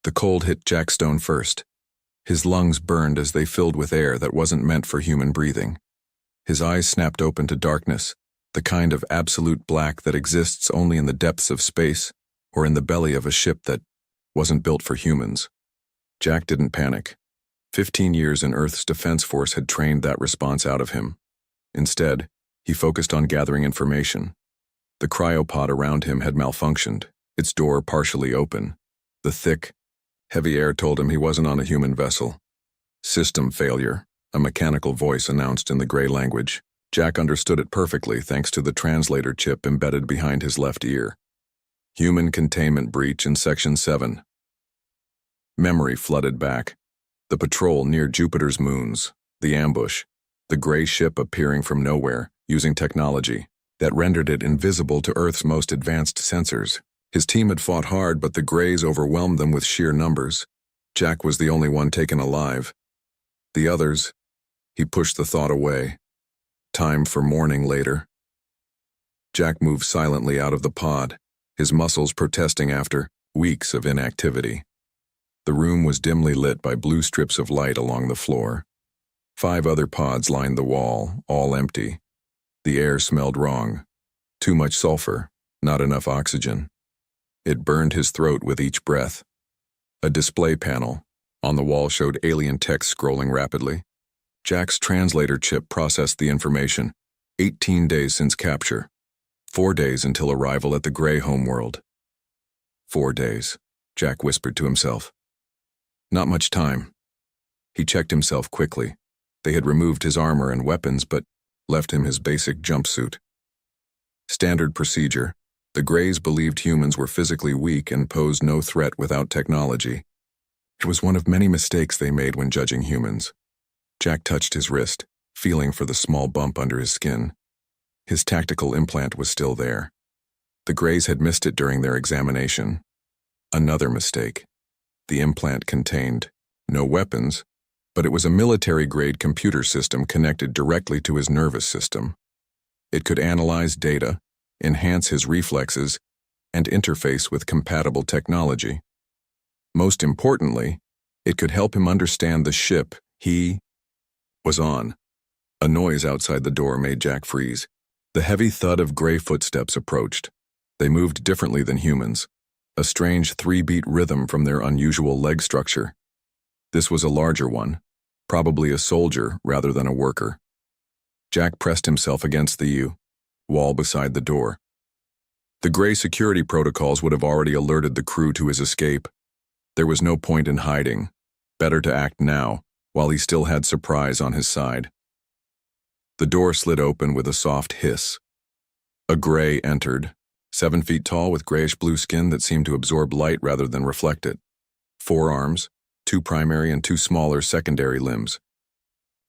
The cold hit Jack Stone first. His lungs burned as they filled with air that wasn't meant for human breathing. His eyes snapped open to darkness, the kind of absolute black that exists only in the depths of space or in the belly of a ship that wasn't built for humans. Jack didn't panic. 15 years in Earth's Defense Force had trained that response out of him. Instead, he focused on gathering information. The cryopod around him had malfunctioned, its door partially open. The thick, heavy air told him he wasn't on a human vessel. System failure, a mechanical voice announced in the gray language. Jack understood it perfectly thanks to the translator chip embedded behind his left ear. Human containment breach in Section 7. Memory flooded back. The patrol near Jupiter's moons, the ambush, the gray ship appearing from nowhere, using technology that rendered it invisible to Earth's most advanced sensors. His team had fought hard, but the Greys overwhelmed them with sheer numbers. Jack was the only one taken alive. The others, he pushed the thought away. Time for mourning later. Jack moved silently out of the pod, his muscles protesting after weeks of inactivity. The room was dimly lit by blue strips of light along the floor. 5 other pods lined the wall, all empty. The air smelled wrong. Too much sulfur, not enough oxygen. It burned his throat with each breath. A display panel on the wall showed alien text scrolling rapidly. Jack's translator chip processed the information. 18 days since capture. 4 days until arrival at the Gray homeworld. 4 days, Jack whispered to himself. Not much time. He checked himself quickly. They had removed his armor and weapons, but left him his basic jumpsuit. Standard procedure. The Greys believed humans were physically weak and posed no threat without technology. It was one of many mistakes they made when judging humans. Jack touched his wrist, feeling for the small bump under his skin. His tactical implant was still there. The Greys had missed it during their examination. Another mistake. The implant contained no weapons, but it was a military-grade computer system connected directly to his nervous system. It could analyze data, enhance his reflexes, and interface with compatible technology. Most importantly, it could help him understand the ship he was on. A noise outside the door made Jack freeze. The heavy thud of gray footsteps approached. They moved differently than humans, a strange 3-beat rhythm from their unusual leg structure. This was a larger one, probably a soldier rather than a worker. Jack pressed himself against the wall beside the door. The Gray security protocols would have already alerted the crew to his escape. There was no point in hiding. Better to act now, while he still had surprise on his side. The door slid open with a soft hiss. A Gray entered, 7 feet tall with grayish-blue skin that seemed to absorb light rather than reflect it. 4 arms, 2 primary and 2 smaller secondary limbs.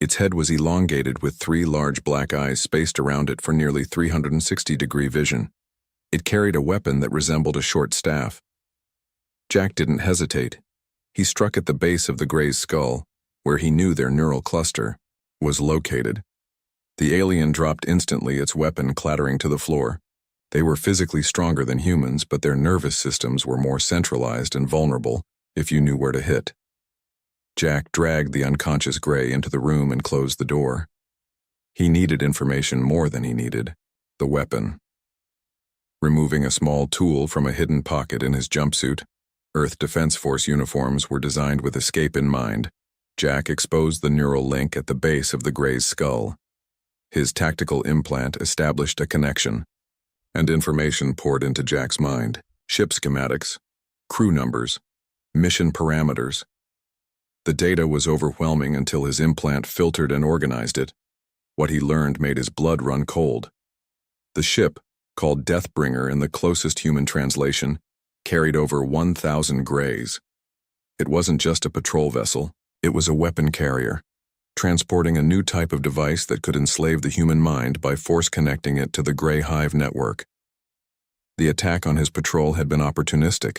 Its head was elongated with 3 large black eyes spaced around it for nearly 360-degree vision. It carried a weapon that resembled a short staff. Jack didn't hesitate. He struck at the base of the Gray's skull, where he knew their neural cluster was located. The alien dropped instantly, its weapon clattering to the floor. They were physically stronger than humans, but their nervous systems were more centralized and vulnerable if you knew where to hit. Jack dragged the unconscious Gray into the room and closed the door. He needed information more than he needed the weapon. Removing a small tool from a hidden pocket in his jumpsuit, Earth Defense Force uniforms were designed with escape in mind. Jack exposed the neural link at the base of the Gray's skull. His tactical implant established a connection, and information poured into Jack's mind. Ship schematics, crew numbers, mission parameters. The data was overwhelming until his implant filtered and organized it. What he learned made his blood run cold. The ship, called Deathbringer in the closest human translation, carried over 1,000 Greys. It wasn't just a patrol vessel, it was a weapon carrier, transporting a new type of device that could enslave the human mind by force connecting it to the Gray Hive network. The attack on his patrol had been opportunistic,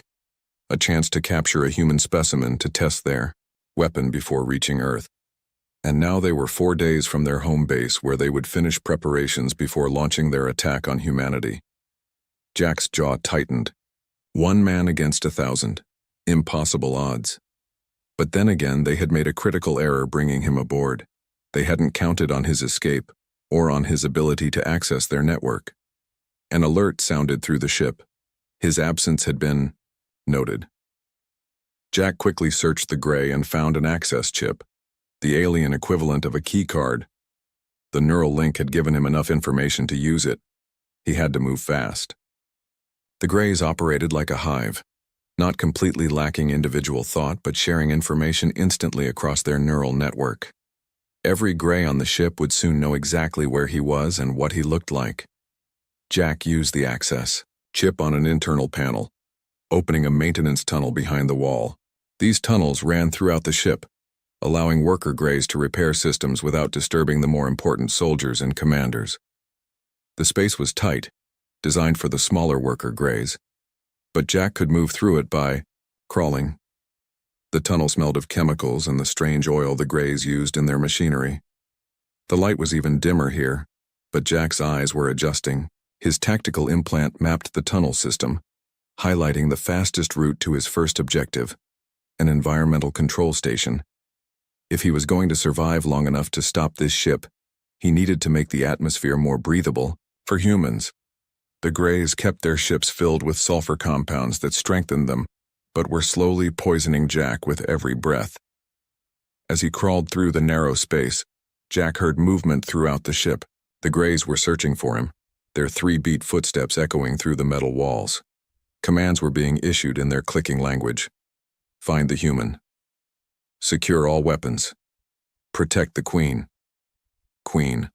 a chance to capture a human specimen to test their weapon before reaching Earth. And now they were 4 days from their home base where they would finish preparations before launching their attack on humanity. Jack's jaw tightened. 1 man against 1,000. Impossible odds. But then again, they had made a critical error bringing him aboard. They hadn't counted on his escape, or on his ability to access their network. An alert sounded through the ship. His absence had been noted. Jack quickly searched the gray and found an access chip, the alien equivalent of a key card. The neural link had given him enough information to use it. He had to move fast. The Greys operated like a hive, not completely lacking individual thought but sharing information instantly across their neural network. Every Grey on the ship would soon know exactly where he was and what he looked like. Jack used the access chip on an internal panel, opening a maintenance tunnel behind the wall. These tunnels ran throughout the ship, allowing worker Greys to repair systems without disturbing the more important soldiers and commanders. The space was tight, designed for the smaller worker Greys, but Jack could move through it by crawling. The tunnel smelled of chemicals and the strange oil the Greys used in their machinery. The light was even dimmer here, but Jack's eyes were adjusting. His tactical implant mapped the tunnel system, highlighting the fastest route to his first objective, an environmental control station. If he was going to survive long enough to stop this ship, he needed to make the atmosphere more breathable for humans. The Greys kept their ships filled with sulfur compounds that strengthened them, but were slowly poisoning Jack with every breath. As he crawled through the narrow space, Jack heard movement throughout the ship. The Greys were searching for him, their 3-beat footsteps echoing through the metal walls. Commands were being issued in their clicking language. Find the human. Secure all weapons. Protect the Queen. Queen.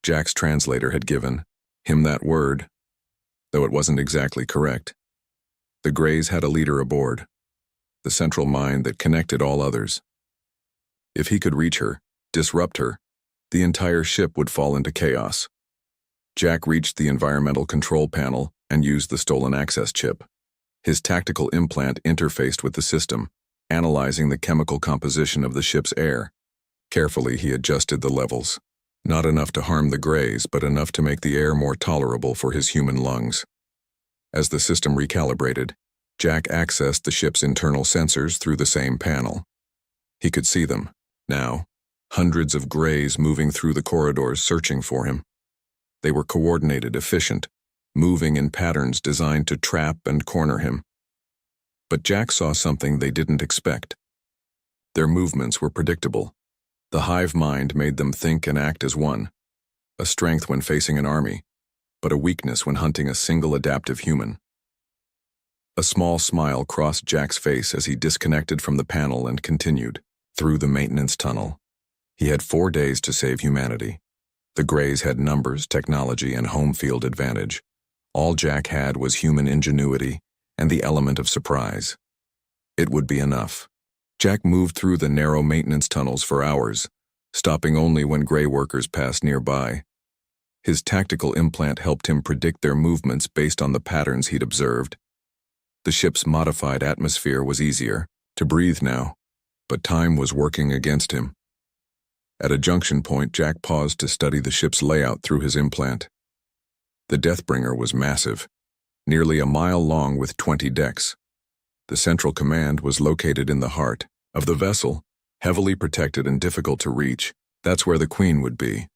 Jack's translator had given him that word, though it wasn't exactly correct. The Greys had a leader aboard, the central mind that connected all others. If he could reach her, disrupt her, the entire ship would fall into chaos. Jack reached the environmental control panel and used the stolen access chip. His tactical implant interfaced with the system, analyzing the chemical composition of the ship's air. Carefully, he adjusted the levels. Not enough to harm the Greys, but enough to make the air more tolerable for his human lungs. As the system recalibrated, Jack accessed the ship's internal sensors through the same panel. He could see them, now, hundreds of Greys moving through the corridors searching for him. They were coordinated, efficient, moving in patterns designed to trap and corner him. But Jack saw something they didn't expect. Their movements were predictable. The hive mind made them think and act as one, a strength when facing an army, but a weakness when hunting a single adaptive human. A small smile crossed Jack's face as he disconnected from the panel and continued through the maintenance tunnel. He had 4 days to save humanity. The Greys had numbers, technology, and home field advantage. All Jack had was human ingenuity and the element of surprise. It would be enough. Jack moved through the narrow maintenance tunnels for hours, stopping only when Grey workers passed nearby. His tactical implant helped him predict their movements based on the patterns he'd observed. The ship's modified atmosphere was easier to breathe now, but time was working against him. At a junction point, Jack paused to study the ship's layout through his implant. The Deathbringer was massive, nearly a mile long with 20 decks. The central command was located in the heart of the vessel, heavily protected and difficult to reach. That's where the Queen would be,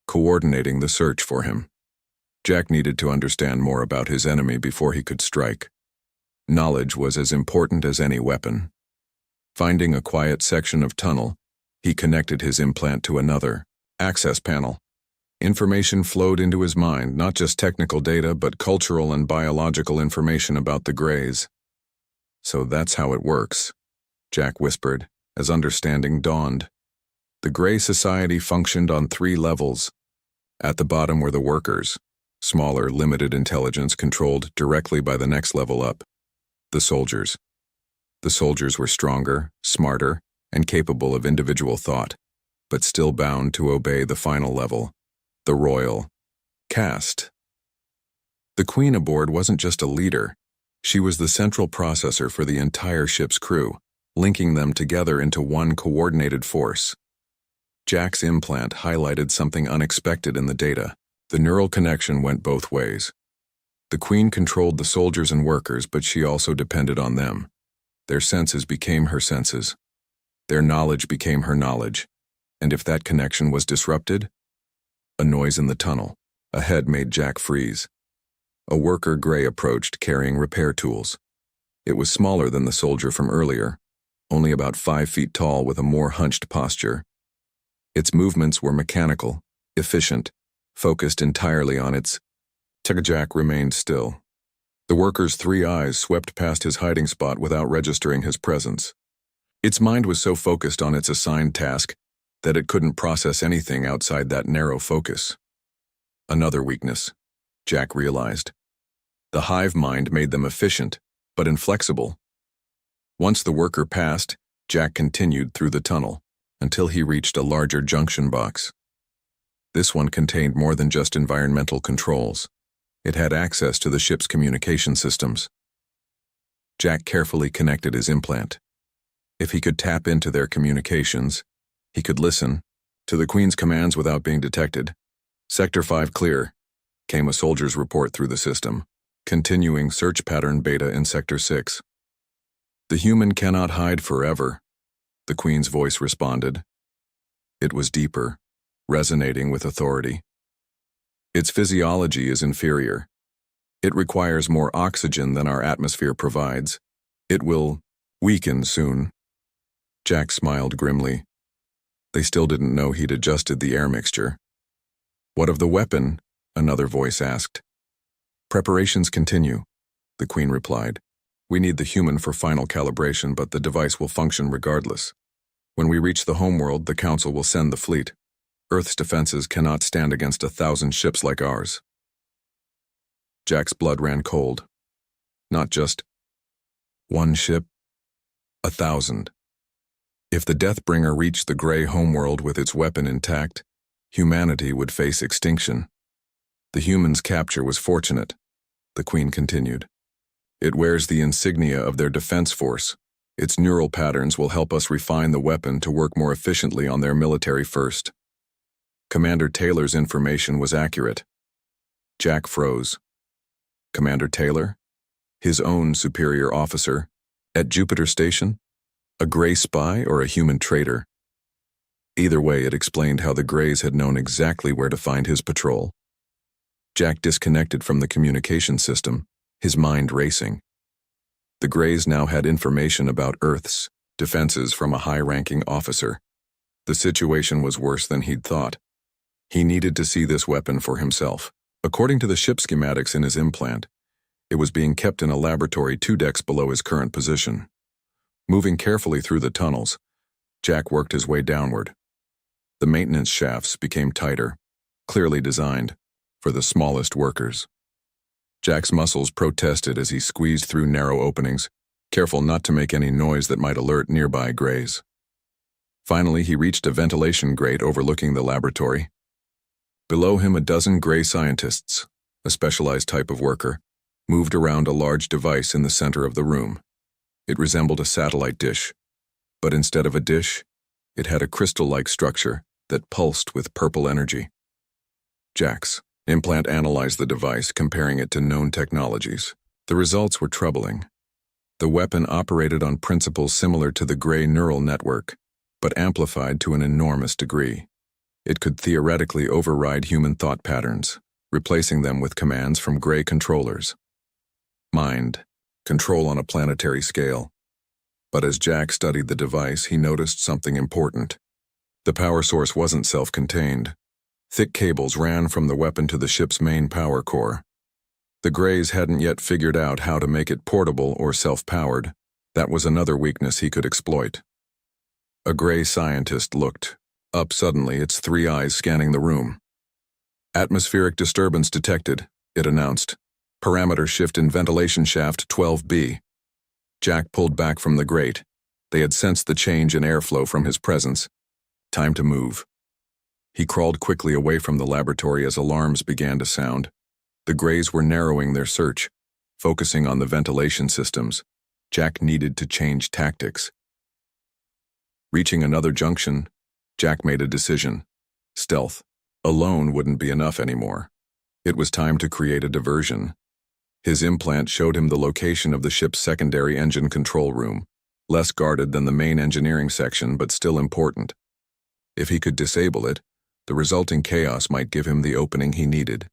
coordinating the search for him. Jack needed to understand more about his enemy before he could strike. Knowledge was as important as any weapon. Finding a quiet section of tunnel, he connected his implant to another access panel. Information flowed into his mind, not just technical data, but cultural and biological information about the Greys. So that's how it works, Jack whispered, as understanding dawned. The Grey society functioned on 3 levels. At the bottom were the workers, smaller, limited intelligence controlled directly by the next level up. The soldiers. The soldiers were stronger, smarter, and capable of individual thought, but still bound to obey the final level, the royal caste. The Queen aboard wasn't just a leader. She was the central processor for the entire ship's crew, linking them together into one coordinated force. Jack's implant highlighted something unexpected in the data. The neural connection went both ways. The Queen controlled the soldiers and workers, but she also depended on them. Their senses became her senses. Their knowledge became her knowledge. And if that connection was disrupted? A noise in the tunnel ahead made Jack freeze. A worker Gray approached carrying repair tools. It was smaller than the soldier from earlier, only about 5 feet tall with a more hunched posture. Its movements were mechanical, efficient, focused entirely on its. Jack remained still. The worker's 3 eyes swept past his hiding spot without registering his presence. Its mind was so focused on its assigned task that it couldn't process anything outside that narrow focus. Another weakness, Jack realized. The hive mind made them efficient, but inflexible. Once the worker passed, Jack continued through the tunnel until he reached a larger junction box. This one contained more than just environmental controls. It had access to the ship's communication systems. Jack carefully connected his implant. If he could tap into their communications, he could listen to the Queen's commands without being detected. Sector 5 clear, came a soldier's report through the system. Continuing search pattern beta in Sector 6. The human cannot hide forever, the Queen's voice responded. It was deeper, resonating with authority. Its physiology is inferior. It requires more oxygen than our atmosphere provides. It will weaken soon. Jack smiled grimly. They still didn't know he'd adjusted the air mixture. What of the weapon? Another voice asked. Preparations continue, the Queen replied. We need the human for final calibration, but the device will function regardless. When we reach the homeworld, the Council will send the fleet. Earth's defenses cannot stand against 1,000 ships like ours. Jack's blood ran cold. Not just one ship, 1,000. If the Deathbringer reached the gray homeworld with its weapon intact, humanity would face extinction. The humans' capture was fortunate, the Queen continued. It wears the insignia of their defense force. Its neural patterns will help us refine the weapon to work more efficiently on their military first. Commander Taylor's information was accurate. Jack froze. Commander Taylor? His own superior officer? At Jupiter Station? A Gray spy or a human traitor? Either way, it explained how the Grays had known exactly where to find his patrol. Jack disconnected from the communication system, his mind racing. The Grays now had information about Earth's defenses from a high-ranking officer. The situation was worse than he'd thought. He needed to see this weapon for himself. According to the ship schematics in his implant, it was being kept in a laboratory 2 decks below his current position. Moving carefully through the tunnels, Jack worked his way downward. The maintenance shafts became tighter, clearly designed for the smallest workers. Jack's muscles protested as he squeezed through narrow openings, careful not to make any noise that might alert nearby Grays. Finally, he reached a ventilation grate overlooking the laboratory. Below him, a dozen Gray scientists, a specialized type of worker, moved around a large device in the center of the room. It resembled a satellite dish, but instead of a dish, it had a crystal-like structure that pulsed with purple energy. Jack's implant analyzed the device, comparing it to known technologies. The results were troubling. The weapon operated on principles similar to the Gray neural network, but amplified to an enormous degree. It could theoretically override human thought patterns, replacing them with commands from Gray controllers. Mind, control on a planetary scale. But as Jack studied the device, he noticed something important. The power source wasn't self-contained. Thick cables ran from the weapon to the ship's main power core. The Grays hadn't yet figured out how to make it portable or self-powered. That was another weakness he could exploit. A Gray scientist looked up suddenly, its 3 eyes scanning the room. Atmospheric disturbance detected, it announced. Parameter shift in ventilation shaft 12B. Jack pulled back from the grate. They had sensed the change in airflow from his presence. Time to move. He crawled quickly away from the laboratory as alarms began to sound. The Grays were narrowing their search, focusing on the ventilation systems. Jack needed to change tactics. Reaching another junction, Jack made a decision. Stealth alone wouldn't be enough anymore. It was time to create a diversion. His implant showed him the location of the ship's secondary engine control room, less guarded than the main engineering section but still important. If he could disable it, the resulting chaos might give him the opening he needed.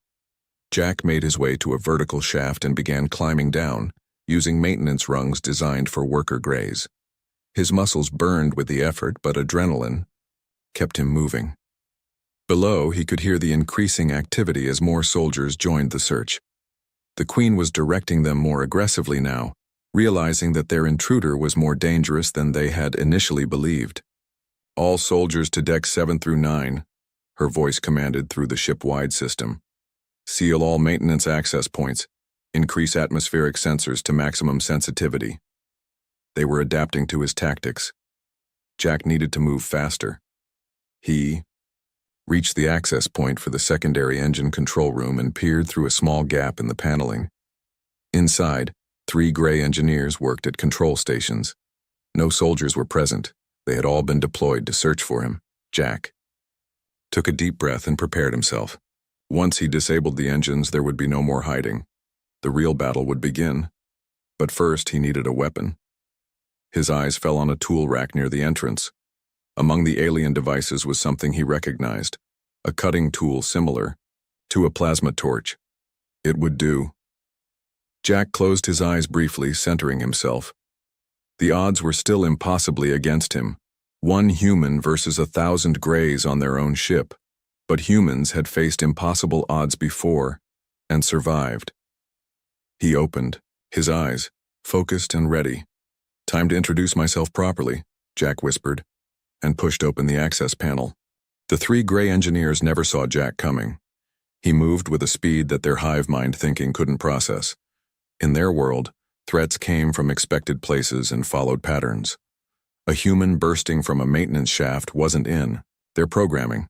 Jack made his way to a vertical shaft and began climbing down, using maintenance rungs designed for worker greys. His muscles burned with the effort, but adrenaline kept him moving. Below, he could hear the increasing activity as more soldiers joined the search. The Queen was directing them more aggressively now, realizing that their intruder was more dangerous than they had initially believed. "All soldiers to decks 7 through 9, her voice commanded through the ship-wide system. "Seal all maintenance access points. Increase atmospheric sensors to maximum sensitivity." They were adapting to his tactics. Jack needed to move faster. He reached the access point for the secondary engine control room and peered through a small gap in the paneling. Inside, 3 gray engineers worked at control stations. No soldiers were present. They had all been deployed to search for him. Jack took a deep breath and prepared himself. Once he disabled the engines, there would be no more hiding. The real battle would begin. But first, he needed a weapon. His eyes fell on a tool rack near the entrance. Among the alien devices was something he recognized, a cutting tool similar to a plasma torch. It would do. Jack closed his eyes briefly, centering himself. The odds were still impossibly against him. 1 human versus 1,000 greys on their own ship. But humans had faced impossible odds before and survived. He opened, his eyes focused and ready. "Time to introduce myself properly," Jack whispered, and pushed open the access panel. The 3 gray engineers never saw Jack coming. He moved with a speed that their hive mind thinking couldn't process. In their world, threats came from expected places and followed patterns. A human bursting from a maintenance shaft wasn't in their programming.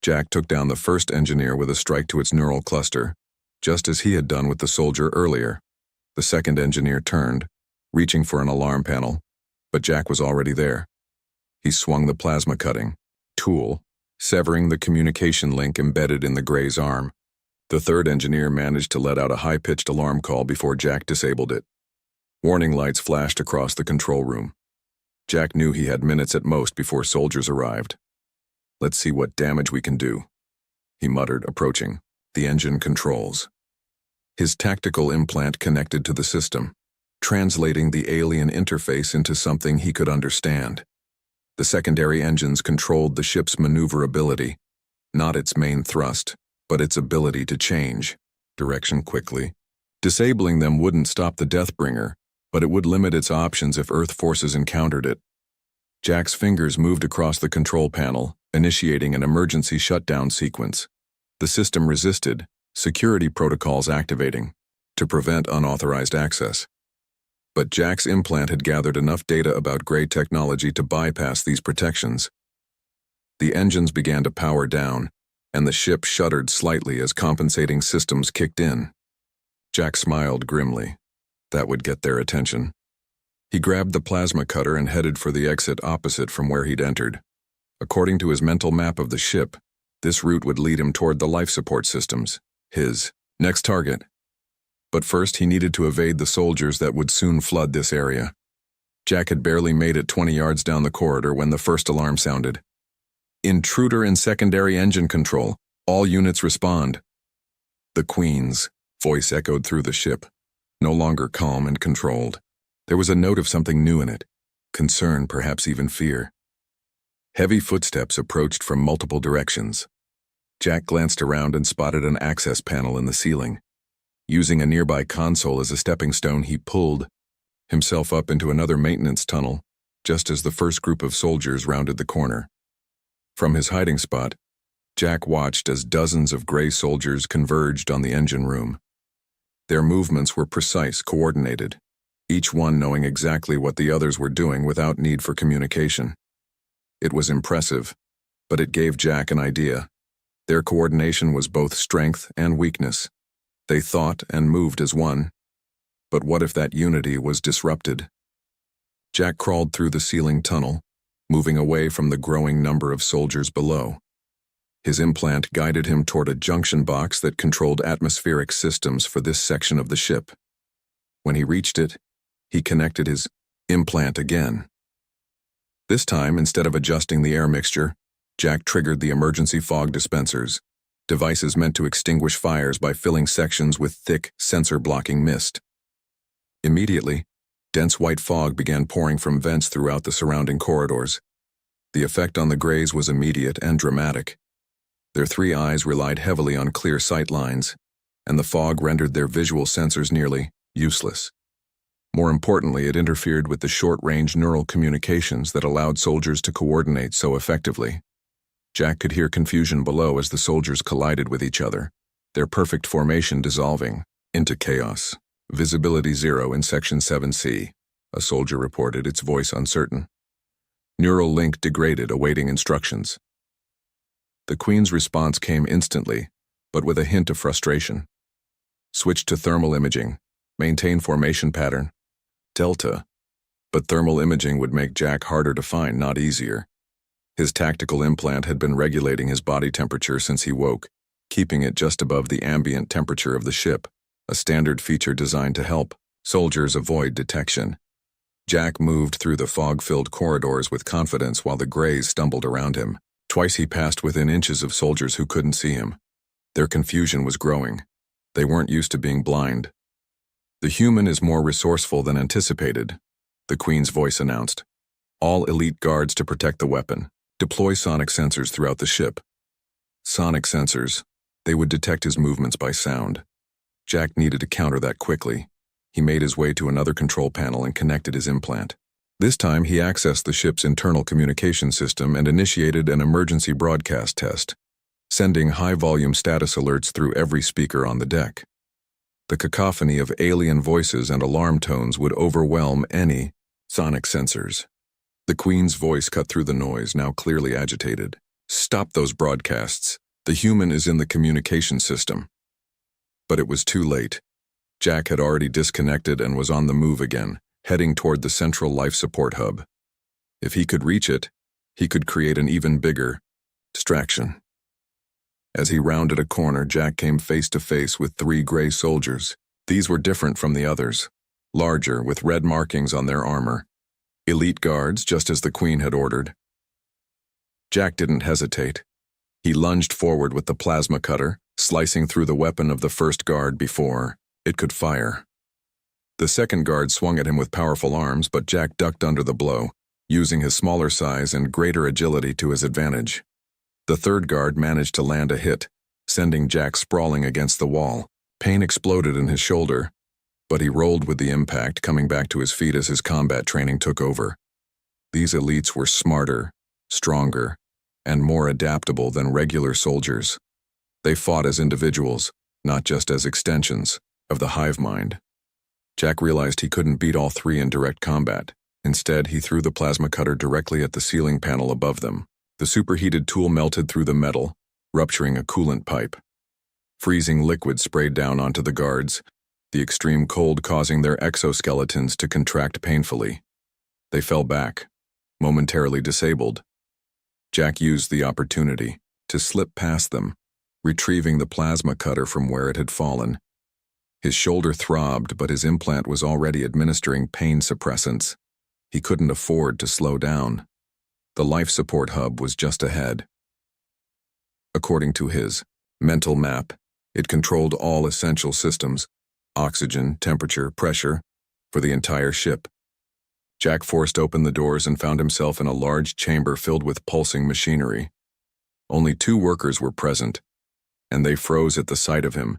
Jack took down the first engineer with a strike to its neural cluster, just as he had done with the soldier earlier. The second engineer turned, reaching for an alarm panel, but Jack was already there. He swung the plasma cutting tool, severing the communication link embedded in the gray's arm. The third engineer managed to let out a high-pitched alarm call before Jack disabled it. Warning lights flashed across the control room. Jack knew he had minutes at most before soldiers arrived. "Let's see what damage we can do," he muttered, approaching the engine controls. His tactical implant connected to the system, translating the alien interface into something he could understand. The secondary engines controlled the ship's maneuverability, not its main thrust, but its ability to change direction quickly. Disabling them wouldn't stop the Deathbringer, but it would limit its options if Earth forces encountered it. Jack's fingers moved across the control panel, initiating an emergency shutdown sequence. The system resisted, security protocols activating, to prevent unauthorized access. But Jack's implant had gathered enough data about gray technology to bypass these protections. The engines began to power down, and the ship shuddered slightly as compensating systems kicked in. Jack smiled grimly. That would get their attention. He grabbed the plasma cutter and headed for the exit opposite from where he'd entered. According to his mental map of the ship, this route would lead him toward the life support systems, his next target. But first he needed to evade the soldiers that would soon flood this area. Jack had barely made it 20 yards down the corridor when the first alarm sounded. "Intruder in secondary engine control. All units respond." The Queen's voice echoed through the ship, no longer calm and controlled. There was a note of something new in it, concern, perhaps even fear. Heavy footsteps approached from multiple directions. Jack glanced around and spotted an access panel in the ceiling. Using a nearby console as a stepping stone, he pulled himself up into another maintenance tunnel, just as the first group of soldiers rounded the corner. From his hiding spot, Jack watched as dozens of gray soldiers converged on the engine room. Their movements were precise, coordinated, each one knowing exactly what the others were doing without need for communication. It was impressive, but it gave Jack an idea. Their coordination was both strength and weakness. They thought and moved as one. But what if that unity was disrupted? Jack crawled through the ceiling tunnel, moving away from the growing number of soldiers below. His implant guided him toward a junction box that controlled atmospheric systems for this section of the ship. When he reached it, he connected his Implant again. This time, instead of adjusting the air mixture, Jack triggered the emergency fog dispensers, devices meant to extinguish fires by filling sections with thick, sensor-blocking mist. Immediately, dense white fog began pouring from vents throughout the surrounding corridors. The effect on the Greys was immediate and dramatic. Their 3 eyes relied heavily on clear sight lines, and the fog rendered their visual sensors nearly useless. More importantly, it interfered with the short-range neural communications that allowed soldiers to coordinate so effectively. Jack could hear confusion below as the soldiers collided with each other, their perfect formation dissolving into chaos. Visibility 0 in Section 7C, a soldier reported, its voice uncertain. Neural link degraded, awaiting instructions. The Queen's response came instantly, but with a hint of frustration. Switch to thermal imaging. Maintain formation pattern. Delta. But thermal imaging would make Jack harder to find, not easier. His tactical implant had been regulating his body temperature since he woke, keeping it just above the ambient temperature of the ship, a standard feature designed to help soldiers avoid detection. Jack moved through the fog-filled corridors with confidence while the Greys stumbled around him. Twice he passed within inches of soldiers who couldn't see him. Their confusion was growing. They weren't used to being blind. The human is more resourceful than anticipated, the Queen's voice announced. All elite guards to protect the weapon. Deploy sonic sensors throughout the ship. Sonic sensors. They would detect his movements by sound. Jack needed to counter that quickly. He made his way to another control panel and connected his implant. This time, he accessed the ship's internal communication system and initiated an emergency broadcast test, sending high-volume status alerts through every speaker on the deck. The cacophony of alien voices and alarm tones would overwhelm any sonic sensors. The Queen's voice cut through the noise, now clearly agitated. Stop those broadcasts. The human is in the communication system. But it was too late. Jack had already disconnected and was on the move again, heading toward the central life support hub. If he could reach it, he could create an even bigger distraction. As he rounded a corner, Jack came face to face with 3 Grey soldiers. These were different from the others, larger, with red markings on their armor. Elite guards, just as the Queen had ordered. Jack didn't hesitate. He lunged forward with the plasma cutter, slicing through the weapon of the first guard before it could fire. The second guard swung at him with powerful arms, but Jack ducked under the blow, using his smaller size and greater agility to his advantage. The third guard managed to land a hit, sending Jack sprawling against the wall. Pain exploded in his shoulder, but he rolled with the impact, coming back to his feet as his combat training took over. These elites were smarter, stronger, and more adaptable than regular soldiers. They fought as individuals, not just as extensions of the hive mind. Jack realized he couldn't beat all 3 in direct combat. Instead, he threw the plasma cutter directly at the ceiling panel above them. The superheated tool melted through the metal, rupturing a coolant pipe. Freezing liquid sprayed down onto the guards, the extreme cold causing their exoskeletons to contract painfully. They fell back, momentarily disabled. Jack used the opportunity to slip past them, retrieving the plasma cutter from where it had fallen. His shoulder throbbed, but his implant was already administering pain suppressants. He couldn't afford to slow down. The life support hub was just ahead. According to his mental map, it controlled all essential systems, oxygen, temperature, pressure, for the entire ship. Jack forced open the doors and found himself in a large chamber filled with pulsing machinery. Only 2 workers were present, and they froze at the sight of him,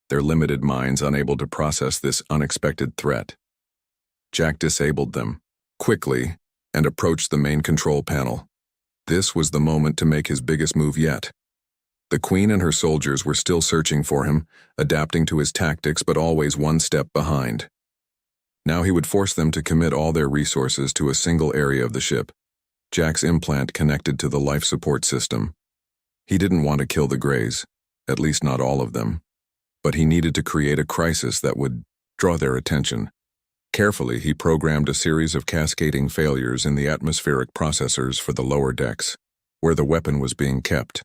their limited minds unable to process this unexpected threat. Jack disabled them quickly and approached the main control panel. This was the moment to make his biggest move yet. The Queen and her soldiers were still searching for him, adapting to his tactics but always one step behind. Now he would force them to commit all their resources to a single area of the ship. Jack's implant connected to the life support system. He didn't want to kill the Greys, at least not all of them, but he needed to create a crisis that would draw their attention. Carefully, he programmed a series of cascading failures in the atmospheric processors for the lower decks, where the weapon was being kept.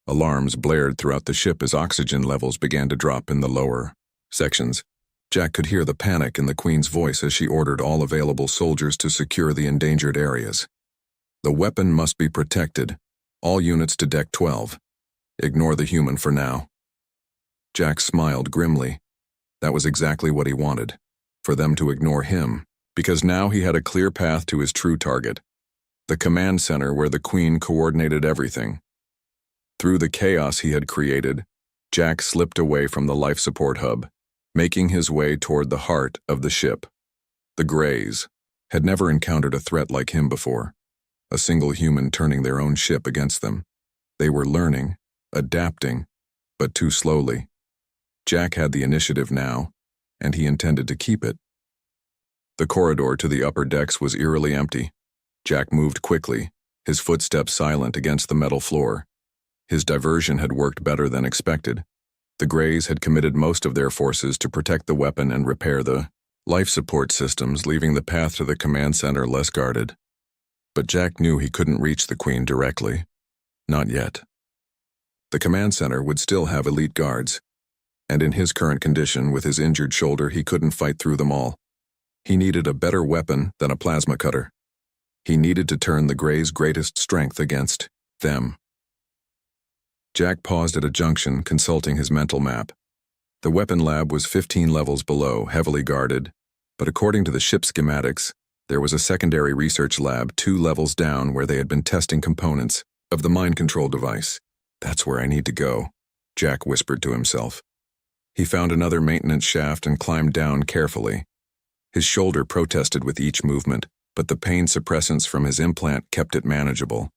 Alarms blared throughout the ship as oxygen levels began to drop in the lower sections. Jack could hear the panic in the Queen's voice as she ordered all available soldiers to secure the endangered areas. The weapon must be protected. All units to Deck 12. Ignore the human for now. Jack smiled grimly. That was exactly what he wanted. For them to ignore him, because now he had a clear path to his true target. The command center where the Queen coordinated everything. Through the chaos he had created, Jack slipped away from the life support hub, making his way toward the heart of the ship. The Greys had never encountered a threat like him before, a single human turning their own ship against them. They were learning, adapting, but too slowly. Jack had the initiative now, and he intended to keep it. The corridor to the upper decks was eerily empty. Jack moved quickly, his footsteps silent against the metal floor. His diversion had worked better than expected. The Greys had committed most of their forces to protect the weapon and repair the life support systems, leaving the path to the command center less guarded. But Jack knew he couldn't reach the Queen directly. Not yet. The command center would still have elite guards, and in his current condition with his injured shoulder he couldn't fight through them all. He needed a better weapon than a plasma cutter. He needed to turn the Greys' greatest strength against them. Jack paused at a junction, consulting his mental map. The weapon lab was 15 levels below, heavily guarded, but according to the ship schematics, there was a secondary research lab 2 levels down where they had been testing components of the mind control device. That's where I need to go, Jack whispered to himself. He found another maintenance shaft and climbed down carefully. His shoulder protested with each movement, but the pain suppressants from his implant kept it manageable.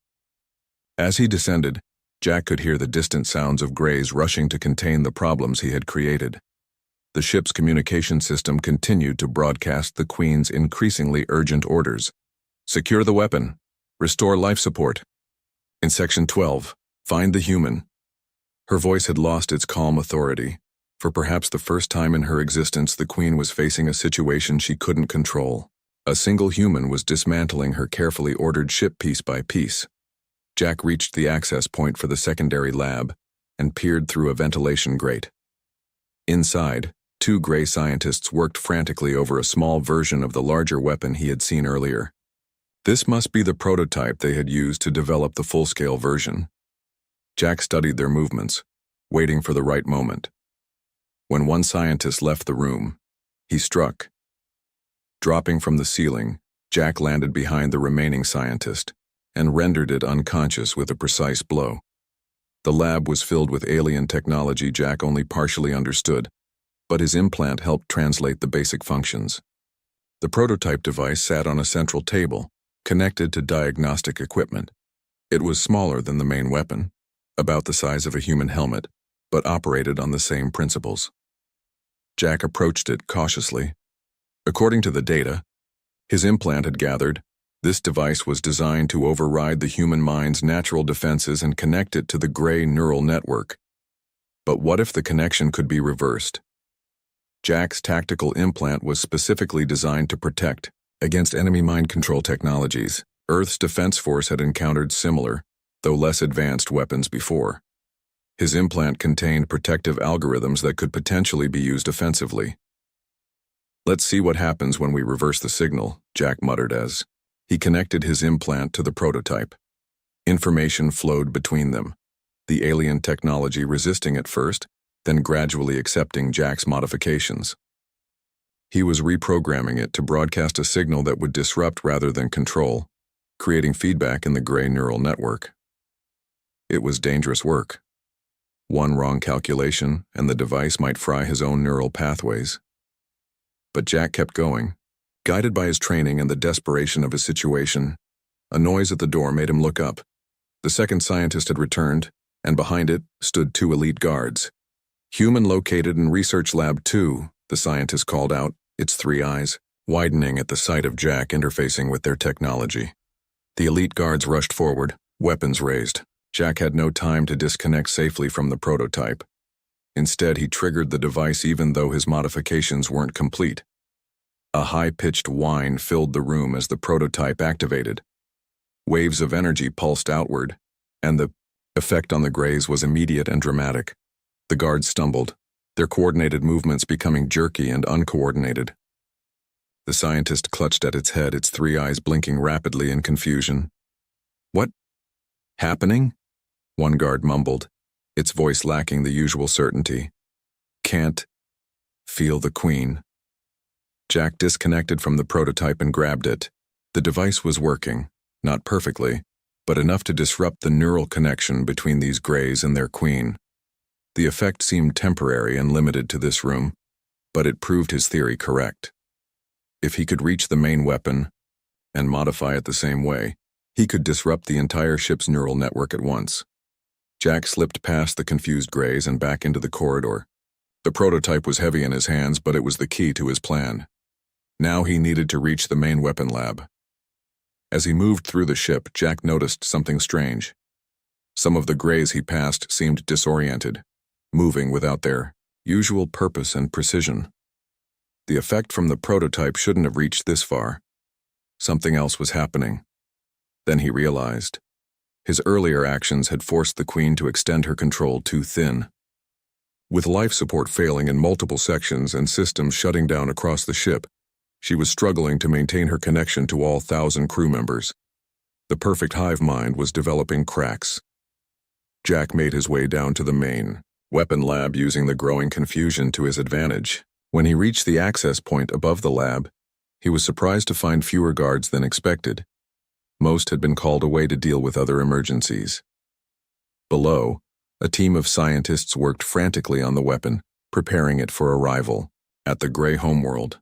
As he descended, Jack could hear the distant sounds of Greys rushing to contain the problems he had created. The ship's communication system continued to broadcast the Queen's increasingly urgent orders. Secure the weapon. Restore life support. In Section 12, find the human. Her voice had lost its calm authority. For perhaps the first time in her existence, the Queen was facing a situation she couldn't control. A single human was dismantling her carefully ordered ship piece by piece. Jack reached the access point for the secondary lab and peered through a ventilation grate. Inside, 2 Grey scientists worked frantically over a small version of the larger weapon he had seen earlier. This must be the prototype they had used to develop the full-scale version. Jack studied their movements, waiting for the right moment. When one scientist left the room, he struck. Dropping from the ceiling, Jack landed behind the remaining scientist and rendered it unconscious with a precise blow. The lab was filled with alien technology Jack only partially understood, but his implant helped translate the basic functions. The prototype device sat on a central table, connected to diagnostic equipment. It was smaller than the main weapon, about the size of a human helmet, but operated on the same principles. Jack approached it cautiously. According to the data his implant had gathered, this device was designed to override the human mind's natural defenses and connect it to the Grey neural network. But what if the connection could be reversed? Jack's tactical implant was specifically designed to protect against enemy mind control technologies. Earth's Defense Force had encountered similar, though less advanced weapons before. His implant contained protective algorithms that could potentially be used offensively. Let's see what happens when we reverse the signal, Jack muttered as he connected his implant to the prototype. Information flowed between them, the alien technology resisting at first, then gradually accepting Jack's modifications. He was reprogramming it to broadcast a signal that would disrupt rather than control, creating feedback in the Grey neural network. It was dangerous work. One wrong calculation, and the device might fry his own neural pathways. But Jack kept going, guided by his training and the desperation of his situation. A noise at the door made him look up. The second scientist had returned, and behind it stood 2 elite guards. Human located in Research Lab 2, the scientist called out, its 3 eyes widening at the sight of Jack interfacing with their technology. The elite guards rushed forward, weapons raised. Jack had no time to disconnect safely from the prototype. Instead, he triggered the device even though his modifications weren't complete. A high-pitched whine filled the room as the prototype activated. Waves of energy pulsed outward, and the effect on the Greys was immediate and dramatic. The guards stumbled, their coordinated movements becoming jerky and uncoordinated. The scientist clutched at its head, its three eyes blinking rapidly in confusion. "What? Happening?" one guard mumbled, its voice lacking the usual certainty. "Can't feel the Queen." Jack disconnected from the prototype and grabbed it. The device was working, not perfectly, but enough to disrupt the neural connection between these Greys and their Queen. The effect seemed temporary and limited to this room, but it proved his theory correct. If he could reach the main weapon and modify it the same way, he could disrupt the entire ship's neural network at once. Jack slipped past the confused Greys and back into the corridor. The prototype was heavy in his hands, but it was the key to his plan. Now he needed to reach the main weapon lab. As he moved through the ship, Jack noticed something strange. Some of the Greys he passed seemed disoriented, moving without their usual purpose and precision. The effect from the prototype shouldn't have reached this far. Something else was happening. Then he realized. His earlier actions had forced the Queen to extend her control too thin. With life support failing in multiple sections and systems shutting down across the ship, she was struggling to maintain her connection to all 1,000 crew members. The perfect hive mind was developing cracks. Jack made his way down to the main weapon lab using the growing confusion to his advantage. When he reached the access point above the lab, he was surprised to find fewer guards than expected. Most had been called away to deal with other emergencies. Below, a team of scientists worked frantically on the weapon, preparing it for arrival at the Grey homeworld.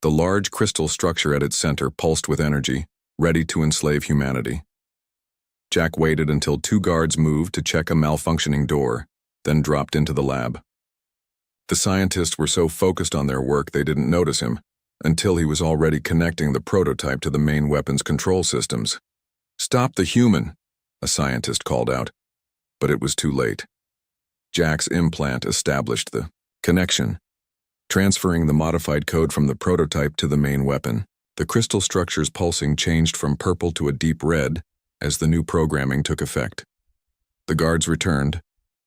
The large crystal structure at its center pulsed with energy, ready to enslave humanity. Jack waited until 2 guards moved to check a malfunctioning door, then dropped into the lab. The scientists were so focused on their work they didn't notice him, until he was already connecting the prototype to the main weapon's control systems. "Stop the human," a scientist called out, but it was too late. Jack's implant established the connection, transferring the modified code from the prototype to the main weapon. The crystal structure's pulsing changed from purple to a deep red as the new programming took effect. The guards returned,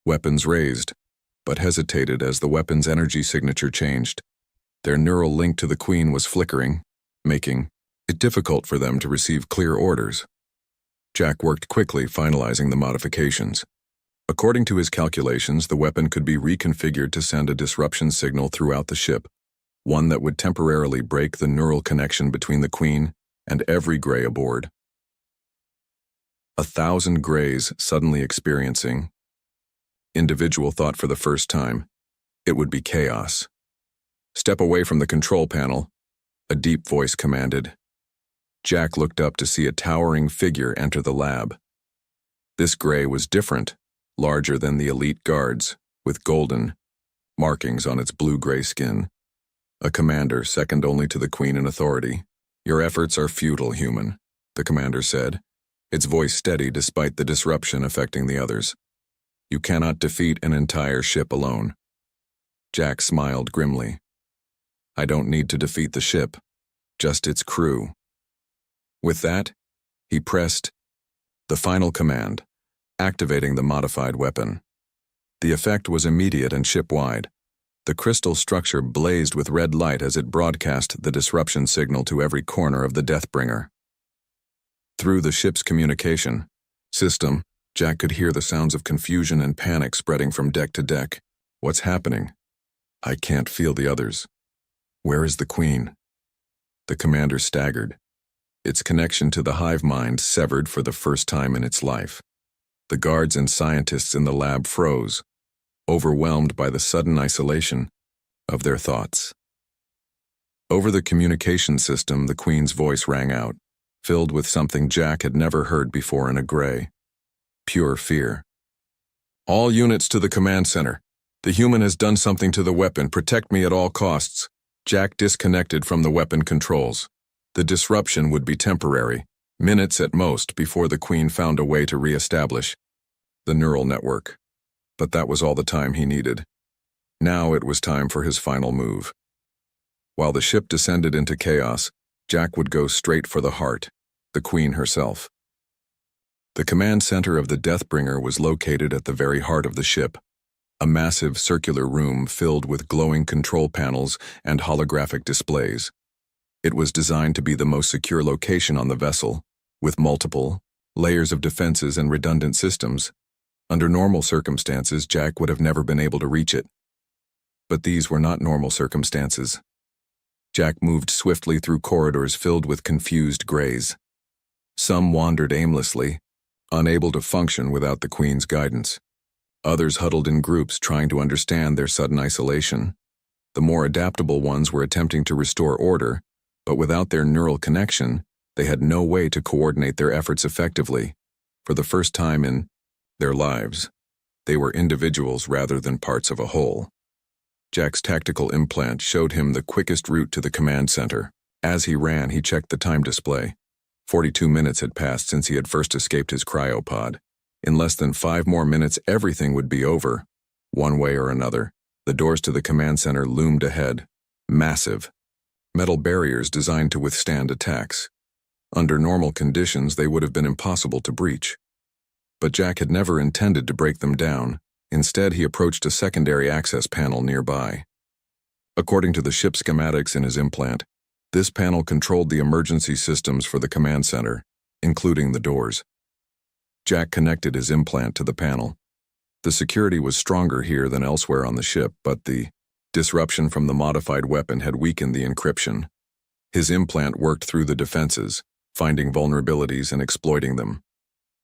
weapons raised, but hesitated as the weapon's energy signature changed. Their neural link to the Queen was flickering, making it difficult for them to receive clear orders. Jack worked quickly, finalizing the modifications. According to his calculations, the weapon could be reconfigured to send a disruption signal throughout the ship, one that would temporarily break the neural connection between the Queen and every Grey aboard. 1,000 Greys suddenly experiencing individual thought for the first time. It would be chaos. "Step away from the control panel," a deep voice commanded. Jack looked up to see a towering figure enter the lab. This Grey was different, larger than the elite guards, with golden markings on its blue-gray skin. A commander second only to the Queen in authority. "Your efforts are futile, human," the commander said, its voice steady despite the disruption affecting the others. "You cannot defeat an entire ship alone." Jack smiled grimly. "I don't need to defeat the ship, just its crew." With that, he pressed the final command, activating the modified weapon. The effect was immediate and ship-wide. The crystal structure blazed with red light as it broadcast the disruption signal to every corner of the Deathbringer. Through the ship's communication system, Jack could hear the sounds of confusion and panic spreading from deck to deck. "What's happening? I can't feel the others. Where is the Queen?" The commander staggered, its connection to the hive mind severed for the first time in its life. The guards and scientists in the lab froze, overwhelmed by the sudden isolation of their thoughts. Over the communication system, the Queen's voice rang out, filled with something Jack had never heard before in a Grey. Pure fear. "All units to the command center. The human has done something to the weapon. Protect me at all costs." Jack disconnected from the weapon controls. The disruption would be temporary, minutes at most, before the Queen found a way to re-establish the neural network. But that was all the time he needed. Now it was time for his final move. While the ship descended into chaos, Jack would go straight for the heart, the Queen herself. The command center of the Deathbringer was located at the very heart of the ship, a massive circular room filled with glowing control panels and holographic displays. It was designed to be the most secure location on the vessel, with multiple layers of defenses and redundant systems. Under normal circumstances, Jack would have never been able to reach it. But these were not normal circumstances. Jack moved swiftly through corridors filled with confused greys. Some wandered aimlessly, unable to function without the Queen's guidance. Others huddled in groups trying to understand their sudden isolation. The more adaptable ones were attempting to restore order, but without their neural connection, they had no way to coordinate their efforts effectively. For the first time in their lives, they were individuals rather than parts of a whole. Jack's tactical implant showed him the quickest route to the command center. As he ran, he checked the time display. 42 minutes had passed since he had first escaped his cryopod. In less than 5 more minutes, everything would be over. One way or another, the doors to the command center loomed ahead. Massive. Metal barriers designed to withstand attacks. Under normal conditions, they would have been impossible to breach. But Jack had never intended to break them down. Instead, he approached a secondary access panel nearby. According to the ship schematics in his implant, this panel controlled the emergency systems for the command center, including the doors. Jack connected his implant to the panel. The security was stronger here than elsewhere on the ship, but the disruption from the modified weapon had weakened the encryption. His implant worked through the defenses, finding vulnerabilities and exploiting them.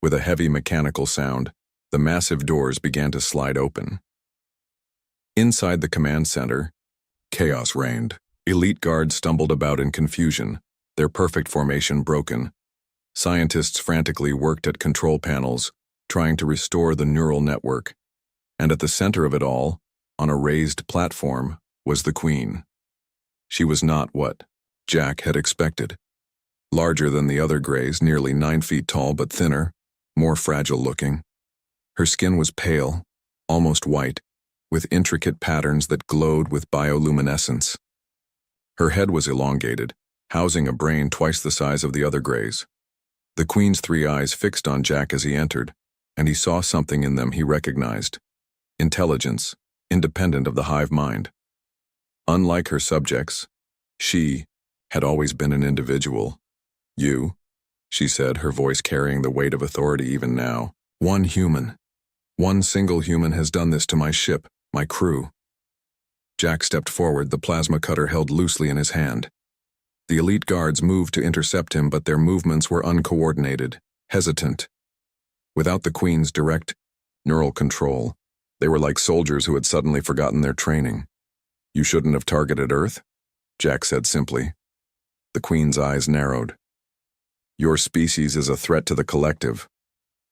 With a heavy mechanical sound, the massive doors began to slide open. Inside the command center, chaos reigned. Elite guards stumbled about in confusion, their perfect formation broken. Scientists frantically worked at control panels, trying to restore the neural network. And at the center of it all, on a raised platform, was the Queen. She was not what Jack had expected. Larger than the other Greys, nearly 9 feet tall but thinner, more fragile looking. Her skin was pale, almost white, with intricate patterns that glowed with bioluminescence. Her head was elongated, housing a brain twice the size of the other Greys. The Queen's 3 eyes fixed on Jack as he entered, and he saw something in them he recognized. Intelligence, independent of the hive mind. Unlike her subjects, she had always been an individual. "You," she said, her voice carrying the weight of authority even now. "One human. One single human has done this to my ship, my crew." Jack stepped forward, the plasma cutter held loosely in his hand. The elite guards moved to intercept him, but their movements were uncoordinated, hesitant. Without the Queen's direct, neural control, they were like soldiers who had suddenly forgotten their training. "You shouldn't have targeted Earth," Jack said simply. The Queen's eyes narrowed. "Your species is a threat to the collective.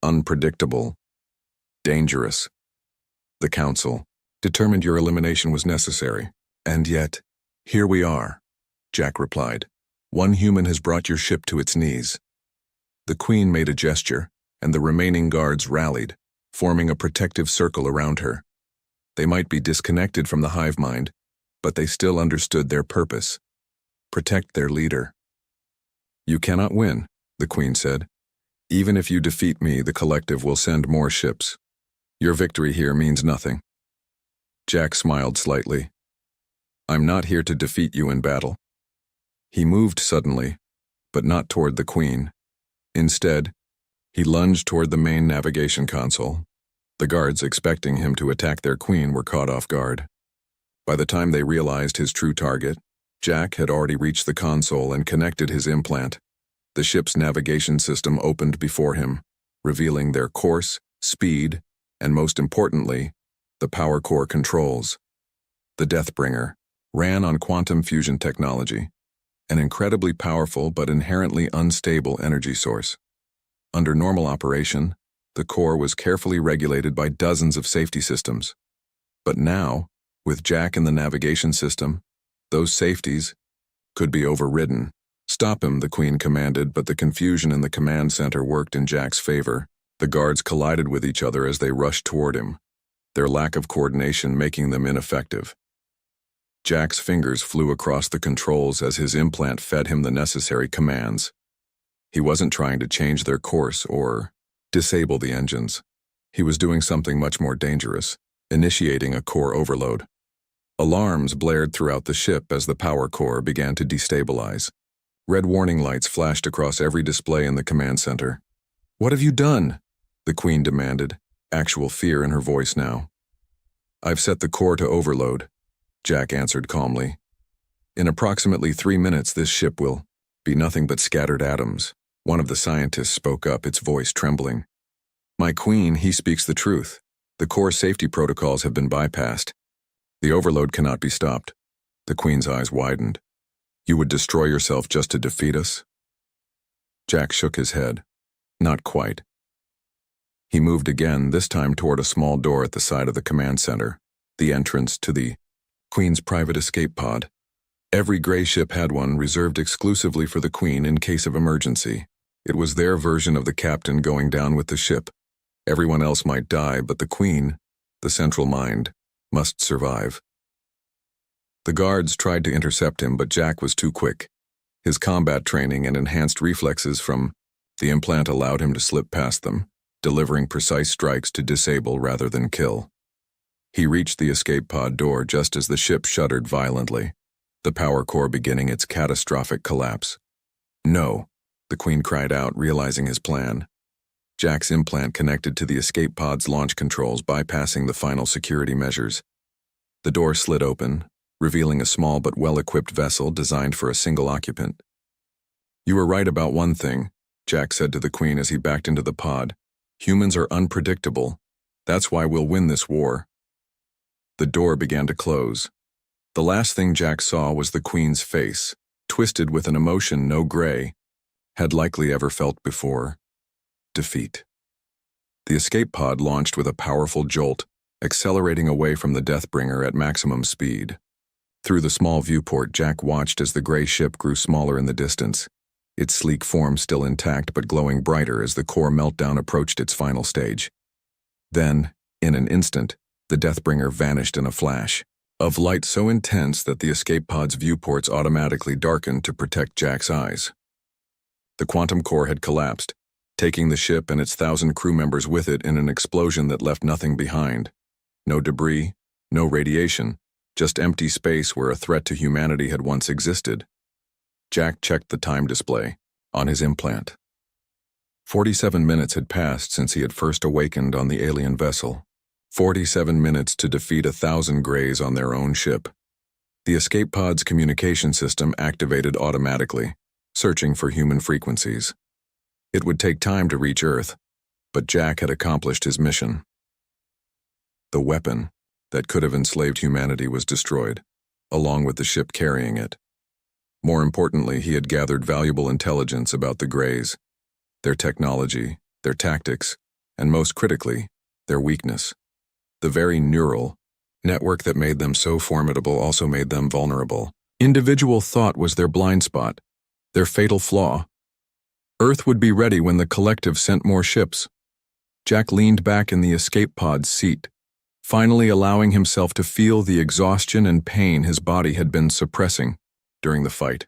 Unpredictable. Dangerous. The Council determined your elimination was necessary. And yet, here we are," Jack replied. "One human has brought your ship to its knees." The Queen made a gesture, and the remaining guards rallied, forming a protective circle around her. They might be disconnected from the hive mind, but they still understood their purpose. Protect their leader. "You cannot win," the Queen said. "Even if you defeat me, the collective will send more ships. Your victory here means nothing." Jack smiled slightly. "I'm not here to defeat you in battle." He moved suddenly, but not toward the Queen. Instead, he lunged toward the main navigation console. The guards expecting him to attack their Queen were caught off guard. By the time they realized his true target, Jack had already reached the console and connected his implant. The ship's navigation system opened before him, revealing their course, speed, and most importantly, the power core controls. The Deathbringer ran on quantum fusion technology, an incredibly powerful but inherently unstable energy source. Under normal operation, the core was carefully regulated by dozens of safety systems. But now, with Jack in the navigation system, those safeties could be overridden. "Stop him," the Queen commanded, but the confusion in the command center worked in Jack's favor. The guards collided with each other as they rushed toward him, their lack of coordination making them ineffective. Jack's fingers flew across the controls as his implant fed him the necessary commands. He wasn't trying to change their course or disable the engines. He was doing something much more dangerous, initiating a core overload. Alarms blared throughout the ship as the power core began to destabilize. Red warning lights flashed across every display in the command center. "What have you done?" the Queen demanded, actual fear in her voice now. "I've set the core to overload," Jack answered calmly. "In approximately 3 minutes, this ship will be nothing but scattered atoms." One of the scientists spoke up, its voice trembling. "My Queen, he speaks the truth. The core safety protocols have been bypassed. The overload cannot be stopped." The Queen's eyes widened. "You would destroy yourself just to defeat us?" Jack shook his head. "Not quite." He moved again, this time toward a small door at the side of the command center, the entrance to the Queen's private escape pod. Every gray ship had one, reserved exclusively for the Queen in case of emergency. It was their version of the captain going down with the ship. Everyone else might die, but the Queen, the central mind, must survive. The guards tried to intercept him, but Jack was too quick. His combat training and enhanced reflexes from the implant allowed him to slip past them, delivering precise strikes to disable rather than kill. He reached the escape pod door just as the ship shuddered violently, the power core beginning its catastrophic collapse. "No," the Queen cried out, realizing his plan. Jack's implant connected to the escape pod's launch controls, bypassing the final security measures. The door slid open, revealing a small but well-equipped vessel designed for a single occupant. "You were right about one thing," Jack said to the Queen as he backed into the pod. "Humans are unpredictable. That's why we'll win this war." The door began to close. The last thing Jack saw was the Queen's face, twisted with an emotion no Gray had likely ever felt before: defeat. The escape pod launched with a powerful jolt, accelerating away from the Deathbringer at maximum speed. Through the small viewport, Jack watched as the gray ship grew smaller in the distance, its sleek form still intact but glowing brighter as the core meltdown approached its final stage. Then, in an instant, the Deathbringer vanished in a flash of light so intense that the escape pod's viewports automatically darkened to protect Jack's eyes. The quantum core had collapsed, taking the ship and its 1,000 crew members with it in an explosion that left nothing behind. No debris, no radiation, just empty space where a threat to humanity had once existed. Jack checked the time display on his implant. 47 minutes had passed since he had first awakened on the alien vessel. 47 minutes to defeat 1,000 Greys on their own ship. The escape pod's communication system activated automatically, searching for human frequencies. It would take time to reach Earth, but Jack had accomplished his mission. The weapon that could have enslaved humanity was destroyed, along with the ship carrying it. More importantly, he had gathered valuable intelligence about the Greys, their technology, their tactics, and most critically, their weakness. The very neural network that made them so formidable also made them vulnerable. Individual thought was their blind spot, their fatal flaw. Earth would be ready when the collective sent more ships. Jack leaned back in the escape pod's seat, finally allowing himself to feel the exhaustion and pain his body had been suppressing during the fight.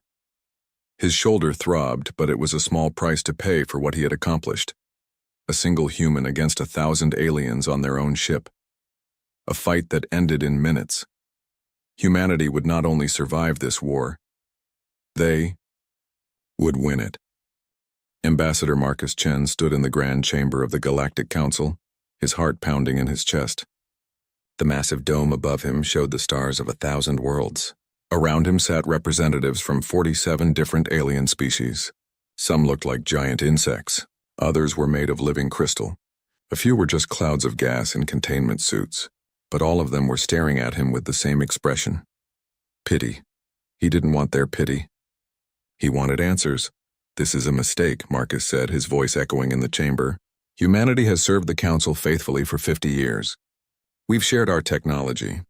His shoulder throbbed, but it was a small price to pay for what he had accomplished. A single human against 1,000 aliens on their own ship. A fight that ended in minutes. Humanity would not only survive this war, they would win it. Ambassador Marcus Chen stood in the grand chamber of the Galactic Council, his heart pounding in his chest. The massive dome above him showed the stars of 1,000 worlds. Around him sat representatives from 47 different alien species. Some looked like giant insects, others were made of living crystal. A few were just clouds of gas in containment suits, but all of them were staring at him with the same expression. Pity. He didn't want their pity. He wanted answers. "This is a mistake," Marcus said, his voice echoing in the chamber. "Humanity has served the Council faithfully for 50 years. We've shared our technology.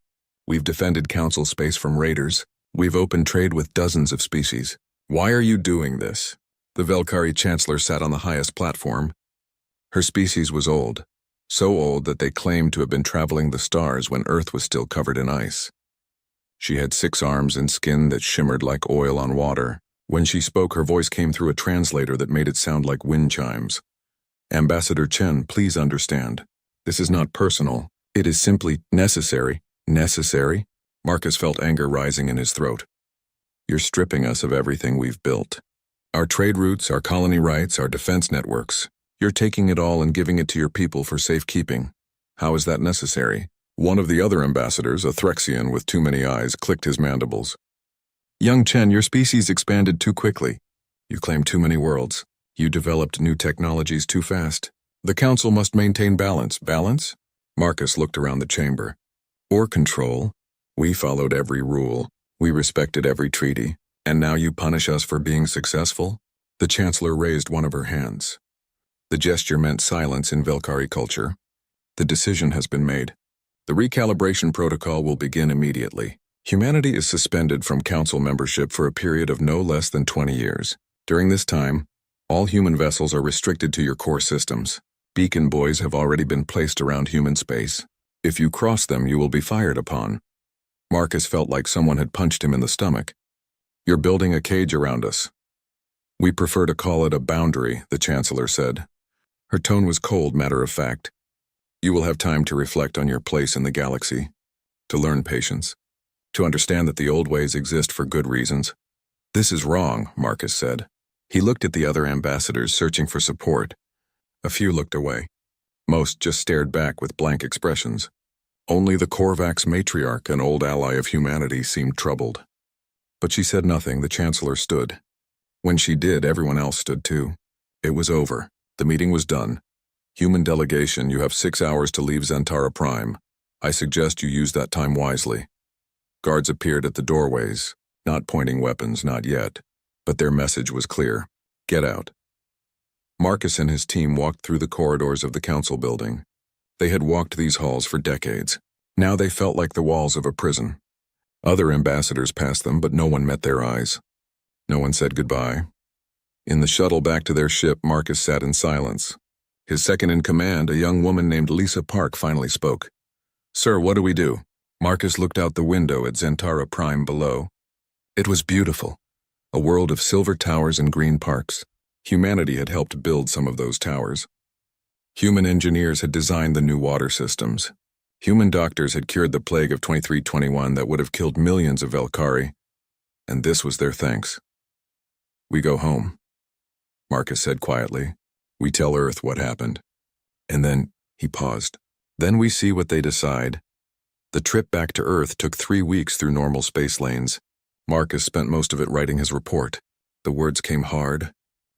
We've defended Council space from raiders. We've opened trade with dozens of species. Why are you doing this?" The Velkari Chancellor sat on the highest platform. Her species was old, so old that they claimed to have been traveling the stars when Earth was still covered in ice. She had 6 arms and skin that shimmered like oil on water. When she spoke, her voice came through a translator that made it sound like wind chimes. "Ambassador Chen, please understand. This is not personal. It is simply necessary. Necessary? Marcus felt anger rising in his throat. You're stripping us of everything we've built. Our trade routes, our colony rights, our defense networks. You're taking it all and giving it to your people for safekeeping. How is that necessary? One of the other ambassadors, a Threxian with too many eyes, clicked his mandibles. Young Chen, your species expanded too quickly. You claim too many worlds. You developed new technologies too fast. The Council must maintain balance. Balance? Marcus looked around the chamber. Or control. We followed every rule. We respected every treaty. And now you punish us for being successful? The Chancellor raised one of her hands. The gesture meant silence in Velkari culture. The decision has been made. The recalibration protocol will begin immediately. Humanity is suspended from Council membership for a period of no less than 20 years. During this time, all human vessels are restricted to your core systems. Beacon buoys have already been placed around human space. If you cross them, you will be fired upon. Marcus felt like someone had punched him in the stomach. You're building a cage around us. We prefer to call it a boundary, the Chancellor said. Her tone was cold, matter of fact. You will have time to reflect on your place in the galaxy, to learn patience, to understand that the old ways exist for good reasons. This is wrong, Marcus said. He looked at the other ambassadors, searching for support. A few looked away. Most just stared back with blank expressions. Only the Korvax matriarch, an old ally of humanity, seemed troubled. But she said nothing. The Chancellor stood. When she did, everyone else stood too. It was over. The meeting was done. Human delegation, you have 6 hours to leave Zentara Prime. I suggest you use that time wisely. Guards appeared at the doorways, not pointing weapons, not yet, but their message was clear. Get out. Marcus and his team walked through the corridors of the Council building. They had walked these halls for decades. Now they felt like the walls of a prison. Other ambassadors passed them, but no one met their eyes. No one said goodbye. In the shuttle back to their ship, Marcus sat in silence. His second-in-command, a young woman named Lisa Park, finally spoke. Sir, what do we do? Marcus looked out the window at Zentara Prime below. It was beautiful. A world of silver towers and green parks. Humanity had helped build some of those towers. Human engineers had designed the new water systems. Human doctors had cured the plague of 2321 that would have killed millions of Velkari. And this was their thanks. We go home, Marcus said quietly. We tell Earth what happened. And then, he paused. Then we see what they decide. The trip back to Earth took 3 weeks through normal space lanes. Marcus spent most of it writing his report. The words came hard.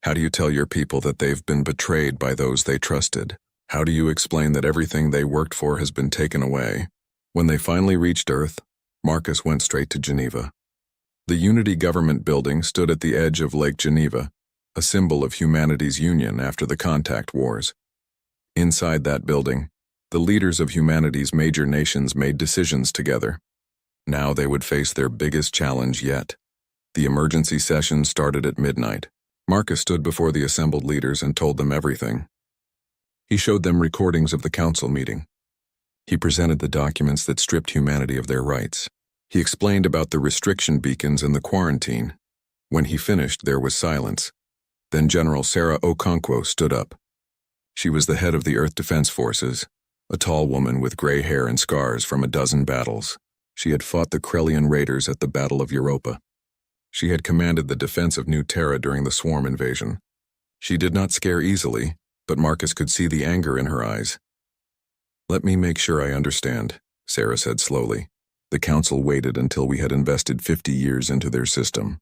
How do you tell your people that they've been betrayed by those they trusted? How do you explain that everything they worked for has been taken away? When they finally reached Earth, Marcus went straight to Geneva. The Unity Government building stood at the edge of Lake Geneva, a symbol of humanity's union after the contact wars. Inside that building, the leaders of humanity's major nations made decisions together. Now they would face their biggest challenge yet. The emergency session started at midnight. Marcus stood before the assembled leaders and told them everything. He showed them recordings of the council meeting. He presented the documents that stripped humanity of their rights. He explained about the restriction beacons and the quarantine. When he finished, there was silence. Then General Sarah Okonkwo stood up. She was the head of the Earth Defense Forces, a tall woman with gray hair and scars from a dozen battles. She had fought the Krellian raiders at the Battle of Europa. She had commanded the defense of New Terra during the swarm invasion. She did not scare easily, but Marcus could see the anger in her eyes. Let me make sure I understand, Sarah said slowly. The council waited until we had invested 50 years into their system.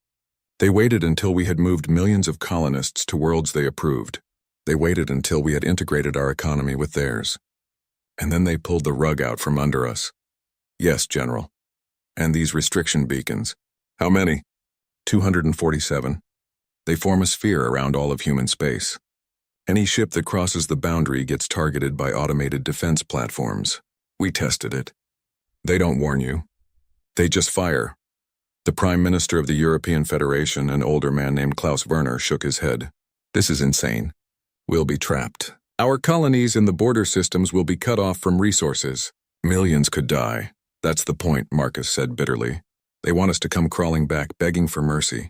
They waited until we had moved millions of colonists to worlds they approved. They waited until we had integrated our economy with theirs. And then they pulled the rug out from under us. Yes, General. And these restriction beacons. How many? 247. They form a sphere around all of human space. Any ship that crosses the boundary gets targeted by automated defense platforms. We tested it. They don't warn you. They just fire. The Prime Minister of the European Federation, an older man named Klaus Werner, shook his head. This is insane. We'll be trapped. Our colonies in the border systems will be cut off from resources. Millions could die. That's the point, Marcus said bitterly. They want us to come crawling back, begging for mercy.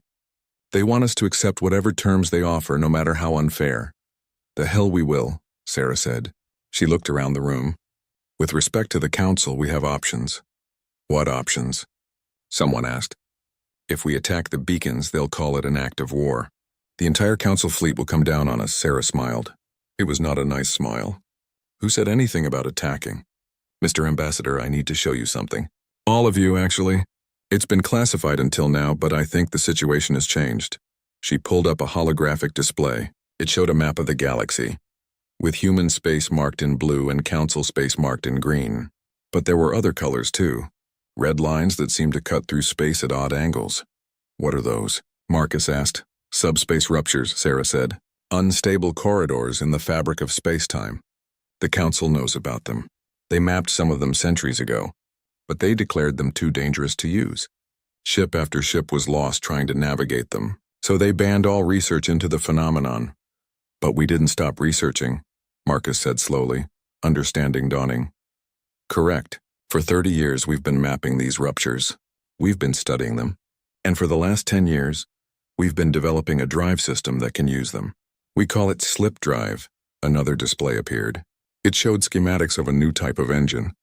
They want us to accept whatever terms they offer, no matter how unfair. The hell we will, Sarah said. She looked around the room. With respect to the Council, we have options. What options? Someone asked. If we attack the beacons, they'll call it an act of war. The entire Council fleet will come down on us, Sarah smiled. It was not a nice smile. Who said anything about attacking? Mr. Ambassador, I need to show you something. All of you, actually. It's been classified until now, but I think the situation has changed. She pulled up a holographic display. It showed a map of the galaxy, with human space marked in blue and Council space marked in green. But there were other colors too. Red lines that seemed to cut through space at odd angles. What are those? Marcus asked. Subspace ruptures, Sarah said. Unstable corridors in the fabric of space-time. The Council knows about them. They mapped some of them centuries ago, but they declared them too dangerous to use. Ship after ship was lost trying to navigate them, so they banned all research into the phenomenon. But we didn't stop researching, Marcus said slowly, understanding dawning. Correct. For 30 years we've been mapping these ruptures. We've been studying them. And for the last 10 years, we've been developing a drive system that can use them. We call it slip drive. Another display appeared. It showed schematics of a new type of engine.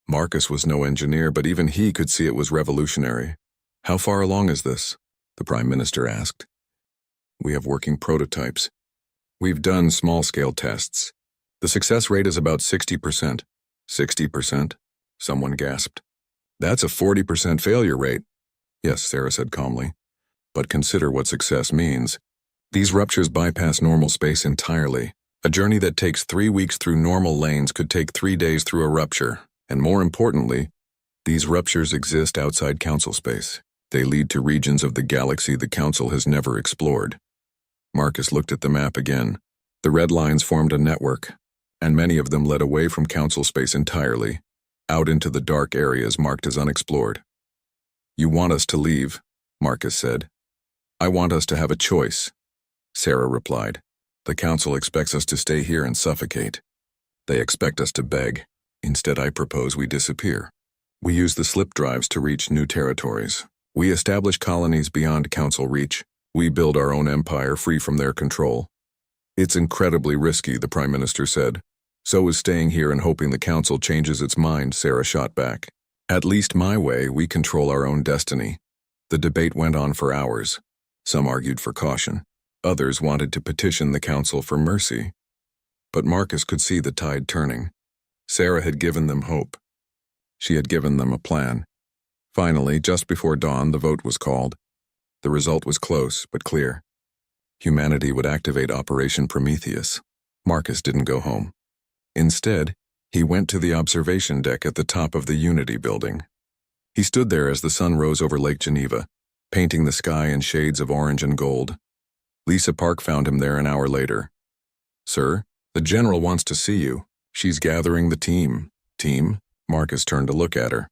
Marcus was no engineer, but even he could see it was revolutionary. How far along is this? The Prime Minister asked. We have working prototypes. We've done small-scale tests. The success rate is about 60%. 60%? Someone gasped. That's a 40% failure rate. Yes, Sarah said calmly. But consider what success means. These ruptures bypass normal space entirely. A journey that takes 3 weeks through normal lanes could take 3 days through a rupture. And more importantly, these ruptures exist outside Council space. They lead to regions of the galaxy the Council has never explored. Marcus looked at the map again. The red lines formed a network, and many of them led away from Council space entirely, out into the dark areas marked as unexplored. You want us to leave, Marcus said. I want us to have a choice, Sarah replied. The Council expects us to stay here and suffocate. They expect us to beg. Instead, I propose we disappear. We use the slip drives to reach new territories. We establish colonies beyond Council reach. We build our own empire free from their control. It's incredibly risky, the Prime Minister said. So is staying here and hoping the Council changes its mind, Sarah shot back. At least my way, we control our own destiny. The debate went on for hours. Some argued for caution. Others wanted to petition the Council for mercy. But Marcus could see the tide turning. Sarah had given them hope. She had given them a plan. Finally, just before dawn, the vote was called. The result was close, but clear. Humanity would activate Operation Prometheus. Marcus didn't go home. Instead, he went to the observation deck at the top of the Unity building. He stood there as the sun rose over Lake Geneva, painting the sky in shades of orange and gold. Lisa Park found him there an hour later. Sir, the General wants to see you. She's gathering the team. Team? Marcus turned to look at her.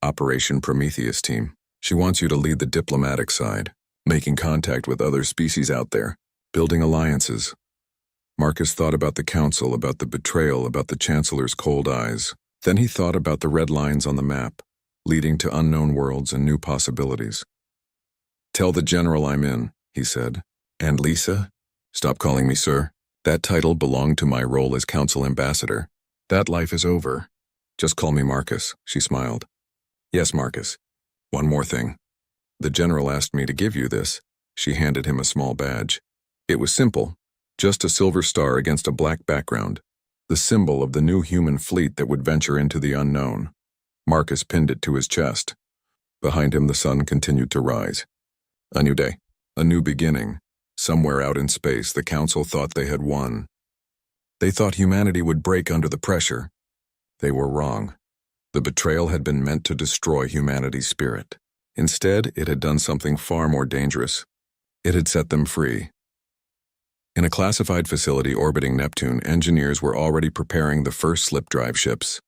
Operation Prometheus team. She wants you to lead the diplomatic side, making contact with other species out there, building alliances. Marcus thought about the Council, about the betrayal, about the Chancellor's cold eyes. Then he thought about the red lines on the map, leading to unknown worlds and new possibilities. Tell the General I'm in, he said. And Lisa? Stop calling me sir. That title belonged to my role as Council Ambassador. That life is over. Just call me Marcus, she smiled. Yes, Marcus. One more thing. The General asked me to give you this. She handed him a small badge. It was simple, just a silver star against a black background, the symbol of the new human fleet that would venture into the unknown. Marcus pinned it to his chest. Behind him the sun continued to rise. A new day, a new beginning. Somewhere out in space, the Council thought they had won. They thought humanity would break under the pressure. They were wrong. The betrayal had been meant to destroy humanity's spirit. Instead, it had done something far more dangerous. It had set them free. In a classified facility orbiting Neptune, engineers were already preparing the first slip drive ships.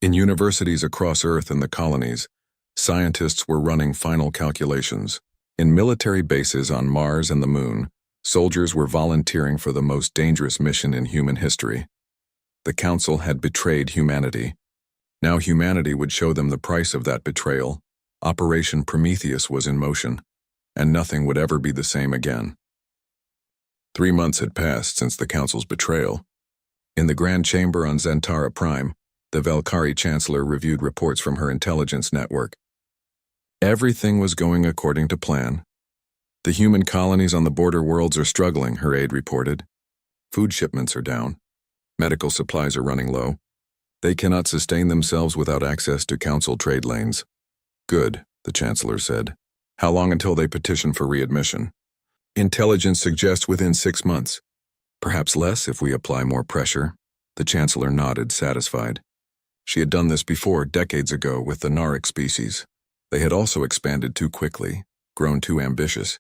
In universities across Earth and the colonies, scientists were running final calculations. In military bases on Mars and the Moon, soldiers were volunteering for the most dangerous mission in human history. The Council had betrayed humanity. Now humanity would show them the price of that betrayal. Operation Prometheus was in motion, and nothing would ever be the same again. 3 months had passed since the Council's betrayal. In the Grand Chamber on Zentara Prime, The Valkyrie Chancellor reviewed reports from her intelligence network. Everything was going according to plan. The human colonies on the border worlds are struggling, her aide reported. Food shipments are down. Medical supplies are running low. They cannot sustain themselves without access to council trade lanes. Good, the Chancellor said. How long until they petition for readmission? Intelligence suggests within 6 months. Perhaps less if we apply more pressure. The Chancellor nodded, satisfied. She had done this before, decades ago, with the Narek species. They had also expanded too quickly, grown too ambitious.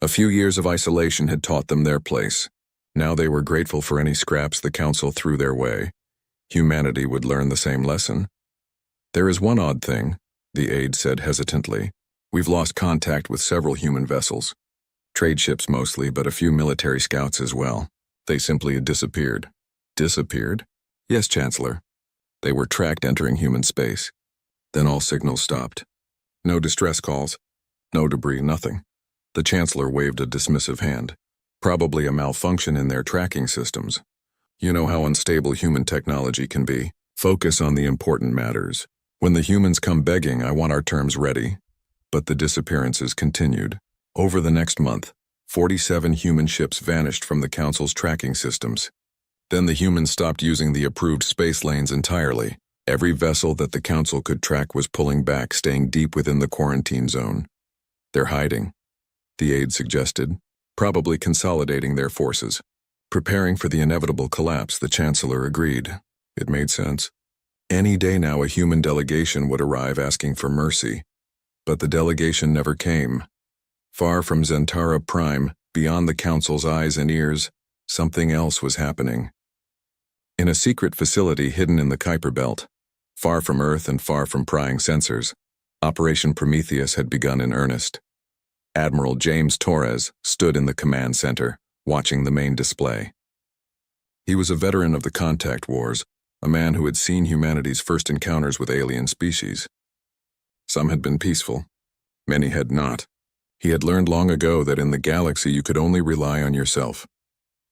A few years of isolation had taught them their place. Now they were grateful for any scraps the Council threw their way. Humanity would learn the same lesson. There is one odd thing, the aide said hesitantly. We've lost contact with several human vessels. Trade ships mostly, but a few military scouts as well. They simply had disappeared. Disappeared? Yes, Chancellor. They were tracked entering human space. Then all signals stopped. No distress calls. No debris, nothing. The Chancellor waved a dismissive hand. Probably a malfunction in their tracking systems. You know how unstable human technology can be. Focus on the important matters. When the humans come begging, I want our terms ready. But the disappearances continued. Over the next month, 47 human ships vanished from the Council's tracking systems. Then the humans stopped using the approved space lanes entirely. Every vessel that the Council could track was pulling back, staying deep within the quarantine zone. They're hiding, the aide suggested, probably consolidating their forces. Preparing for the inevitable collapse, the Chancellor agreed. It made sense. Any day now a human delegation would arrive asking for mercy. But the delegation never came. Far from Zentara Prime, beyond the Council's eyes and ears, something else was happening. In a secret facility hidden in the Kuiper Belt, far from Earth and far from prying sensors, Operation Prometheus had begun in earnest. Admiral James Torres stood in the command center, watching the main display. He was a veteran of the contact wars, a man who had seen humanity's first encounters with alien species. Some had been peaceful. Many had not. He had learned long ago that in the galaxy you could only rely on yourself.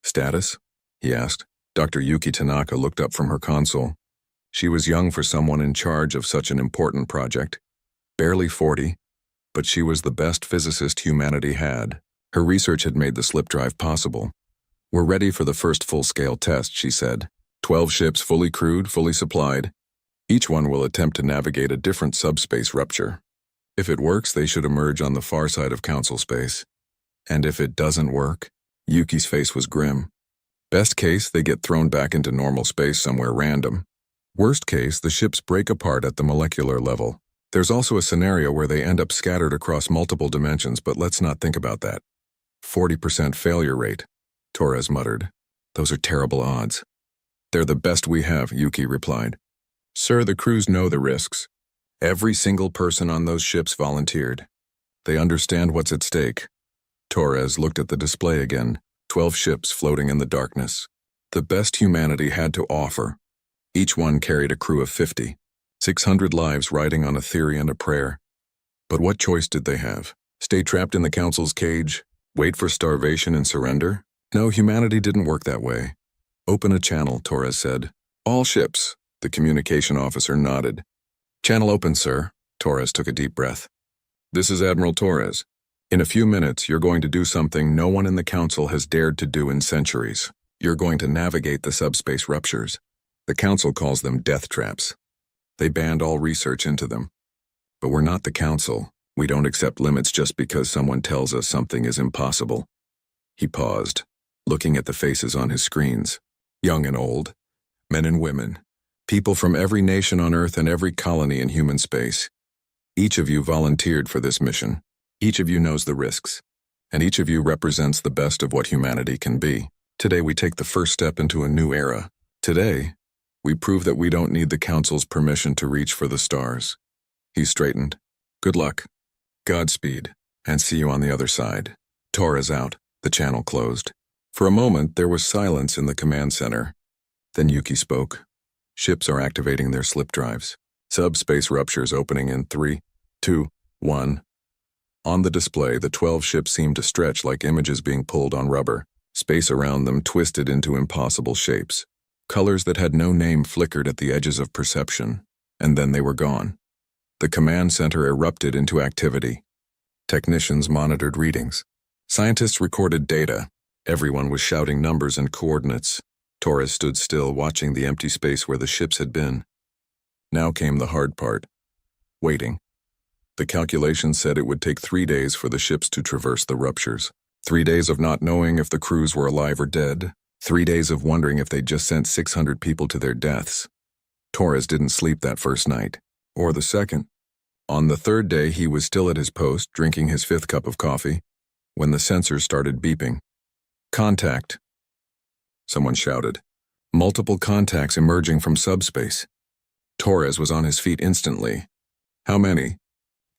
Status? He asked. Dr. Yuki Tanaka looked up from her console. She was young for someone in charge of such an important project. Barely 40, but she was the best physicist humanity had. Her research had made the slip drive possible. We're ready for the first full-scale test, she said. 12 ships fully crewed, fully supplied. Each one will attempt to navigate a different subspace rupture. If it works, they should emerge on the far side of Council space. And if it doesn't work, Yuki's face was grim. Best case, they get thrown back into normal space somewhere random. Worst case, the ships break apart at the molecular level. There's also a scenario where they end up scattered across multiple dimensions, but let's not think about that. 40% failure rate, Torres muttered. Those are terrible odds. They're the best we have, Yuki replied. Sir, the crews know the risks. Every single person on those ships volunteered. They understand what's at stake. Torres looked at the display again, 12 ships floating in the darkness. The best humanity had to offer. Each one carried a crew of 50, 600 lives riding on a theory and a prayer. But what choice did they have? Stay trapped in the Council's cage? Wait for starvation and surrender? No, humanity didn't work that way. Open a channel, Torres said. All ships, the communication officer nodded. Channel open, sir. Torres took a deep breath. This is Admiral Torres. In a few minutes, you're going to do something no one in the Council has dared to do in centuries. You're going to navigate the subspace ruptures. The Council calls them death traps. They banned all research into them. But we're not the Council. We don't accept limits just because someone tells us something is impossible. He paused, looking at the faces on his screens. Young and old, men and women, people from every nation on Earth and every colony in human space. Each of you volunteered for this mission. Each of you knows the risks. And each of you represents the best of what humanity can be. Today we take the first step into a new era. Today, we prove that we don't need the Council's permission to reach for the stars. He straightened. Good luck. Godspeed. And see you on the other side. Torres out. The channel closed. For a moment, there was silence in the command center. Then Yuki spoke. Ships are activating their slip drives. Subspace ruptures opening in 3, 2, 1. On the display, the 12 ships seemed to stretch like images being pulled on rubber. Space around them twisted into impossible shapes. Colors that had no name flickered at the edges of perception, and then they were gone. The command center erupted into activity. Technicians monitored readings. Scientists recorded data. Everyone was shouting numbers and coordinates. Torres stood still, watching the empty space where the ships had been. Now came the hard part. Waiting. The calculations said it would take 3 days for the ships to traverse the ruptures. 3 days of not knowing if the crews were alive or dead. 3 days of wondering if they'd just sent 600 people to their deaths. Torres didn't sleep that first night, or the second. On the third day, he was still at his post, drinking his 5th cup of coffee, when the sensors started beeping. Contact. Someone shouted. Multiple contacts emerging from subspace. Torres was on his feet instantly. How many?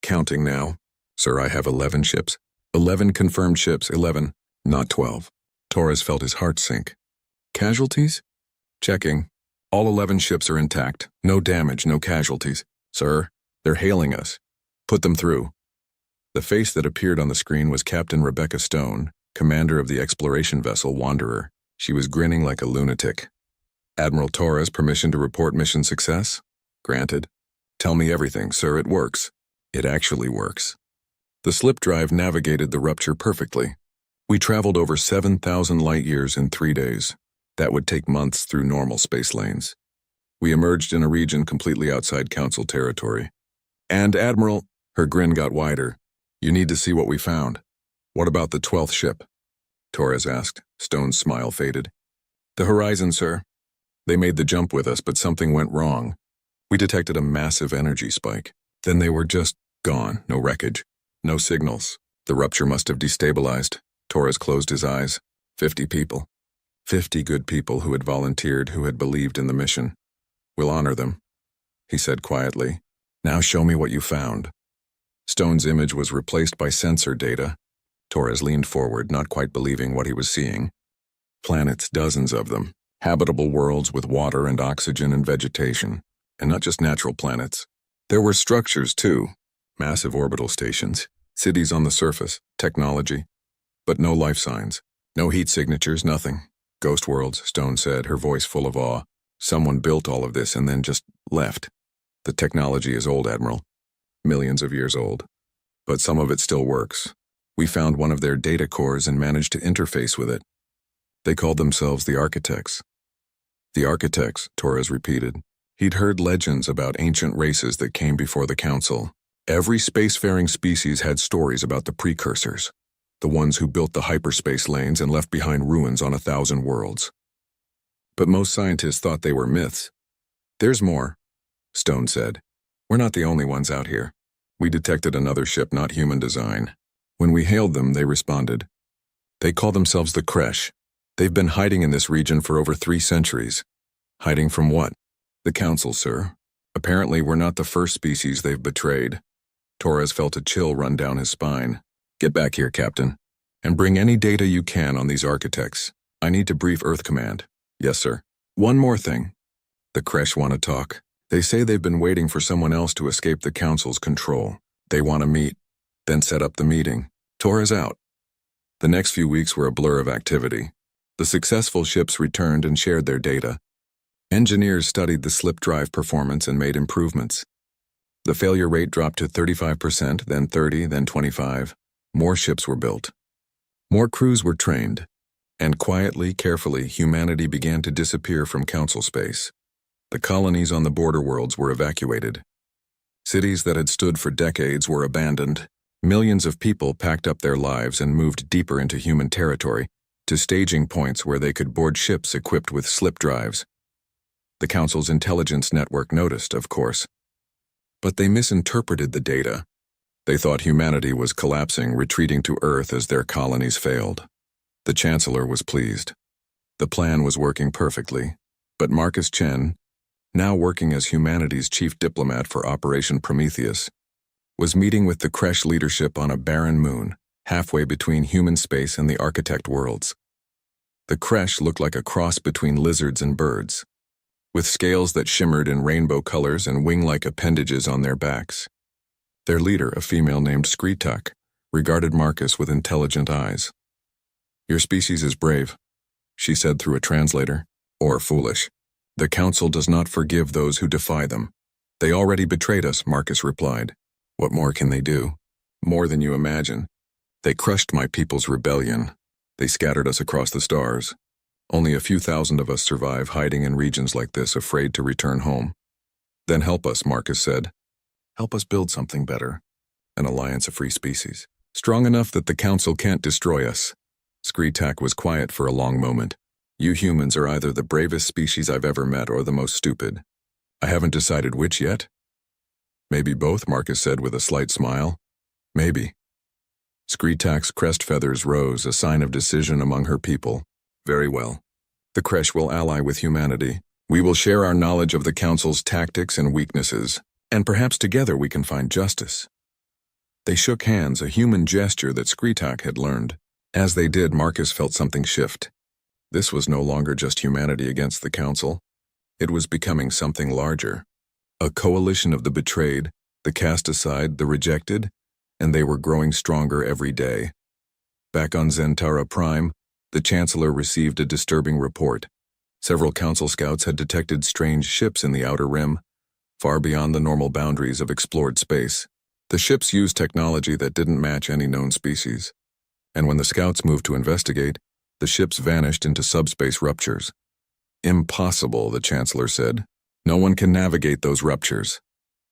Counting now. Sir, I have 11 ships. 11 confirmed ships, 11, not 12. Torres felt his heart sink. Casualties? Checking. All 11 ships are intact. No damage, no casualties. Sir, they're hailing us. Put them through. The face that appeared on the screen was Captain Rebecca Stone, commander of the exploration vessel Wanderer. She was grinning like a lunatic. Admiral Torres, permission to report mission success? Granted. Tell me everything, sir, it works. It actually works. The slip drive navigated the rupture perfectly. We traveled over 7,000 light-years in 3 days. That would take months through normal space lanes. We emerged in a region completely outside Council territory. And, Admiral, her grin got wider. You need to see what we found. What about the 12th ship? Torres asked. Stone's smile faded. The horizon, sir. They made the jump with us, but something went wrong. We detected a massive energy spike. Then they were just gone. No wreckage. No signals. The rupture must have destabilized. Torres closed his eyes. 50 people. 50 good people who had volunteered, who had believed in the mission. We'll honor them, he said quietly. Now show me what you found. Stone's image was replaced by sensor data. Torres leaned forward, not quite believing what he was seeing. Planets, dozens of them. Habitable worlds with water and oxygen and vegetation. And not just natural planets. There were structures, too. Massive orbital stations. Cities on the surface. Technology. But no life signs. No heat signatures, nothing. Ghost worlds, Stone said, her voice full of awe. Someone built all of this and then just left. The technology is old, Admiral. Millions of years old. But some of it still works. We found one of their data cores and managed to interface with it. They called themselves the Architects. The Architects, Torres repeated. He'd heard legends about ancient races that came before the Council. Every spacefaring species had stories about the precursors, the ones who built the hyperspace lanes and left behind ruins on 1,000 worlds. But most scientists thought they were myths. There's more, Stone said. We're not the only ones out here. We detected another ship, not human design. When we hailed them, they responded. They call themselves the Creche. They've been hiding in this region for over 3 centuries. Hiding from what? The Council, sir. Apparently, we're not the first species they've betrayed. Torres felt a chill run down his spine. Get back here, Captain, and bring any data you can on these Architects. I need to brief Earth Command. Yes, sir. One more thing. The Creche want to talk. They say they've been waiting for someone else to escape the Council's control. They want to meet, then set up the meeting. Torres out. The next few weeks were a blur of activity. The successful ships returned and shared their data. Engineers studied the slip drive performance and made improvements. The failure rate dropped to 35%, then 30%, then 25%. More ships were built. More crews were trained. And quietly, carefully, humanity began to disappear from Council space. The colonies on the border worlds were evacuated. Cities that had stood for decades were abandoned. Millions of people packed up their lives and moved deeper into human territory, to staging points where they could board ships equipped with slip drives. The Council's intelligence network noticed, of course. But they misinterpreted the data. They thought humanity was collapsing, retreating to Earth as their colonies failed. The Chancellor was pleased. The plan was working perfectly. But Marcus Chen, now working as humanity's chief diplomat for Operation Prometheus, was meeting with the Creche leadership on a barren moon, halfway between human space and the Architect worlds. The Creche looked like a cross between lizards and birds, with scales that shimmered in rainbow colors and wing-like appendages on their backs. Their leader, a female named Skritak, regarded Marcus with intelligent eyes. Your species is brave, she said through a translator, or foolish. The Council does not forgive those who defy them. They already betrayed us, Marcus replied. What more can they do? More than you imagine. They crushed my people's rebellion. They scattered us across the stars. Only a few thousand of us survive, hiding in regions like this, afraid to return home. Then help us, Marcus said. Help us build something better. An alliance of free species. Strong enough that the Council can't destroy us. Skritak was quiet for a long moment. You humans are either the bravest species I've ever met or the most stupid. I haven't decided which yet. Maybe both, Marcus said with a slight smile. Maybe. Skritak's crest feathers rose, a sign of decision among her people. Very well. The Creche will ally with humanity. We will share our knowledge of the Council's tactics and weaknesses, and perhaps together we can find justice. They shook hands, a human gesture that Skritak had learned. As they did, Marcus felt something shift. This was no longer just humanity against the Council. It was becoming something larger. A coalition of the betrayed, the cast aside, the rejected, and they were growing stronger every day. Back on Zentara Prime, the Chancellor received a disturbing report. Several Council scouts had detected strange ships in the Outer Rim, far beyond the normal boundaries of explored space. The ships used technology that didn't match any known species. And when the scouts moved to investigate, the ships vanished into subspace ruptures. Impossible, the Chancellor said. No one can navigate those ruptures.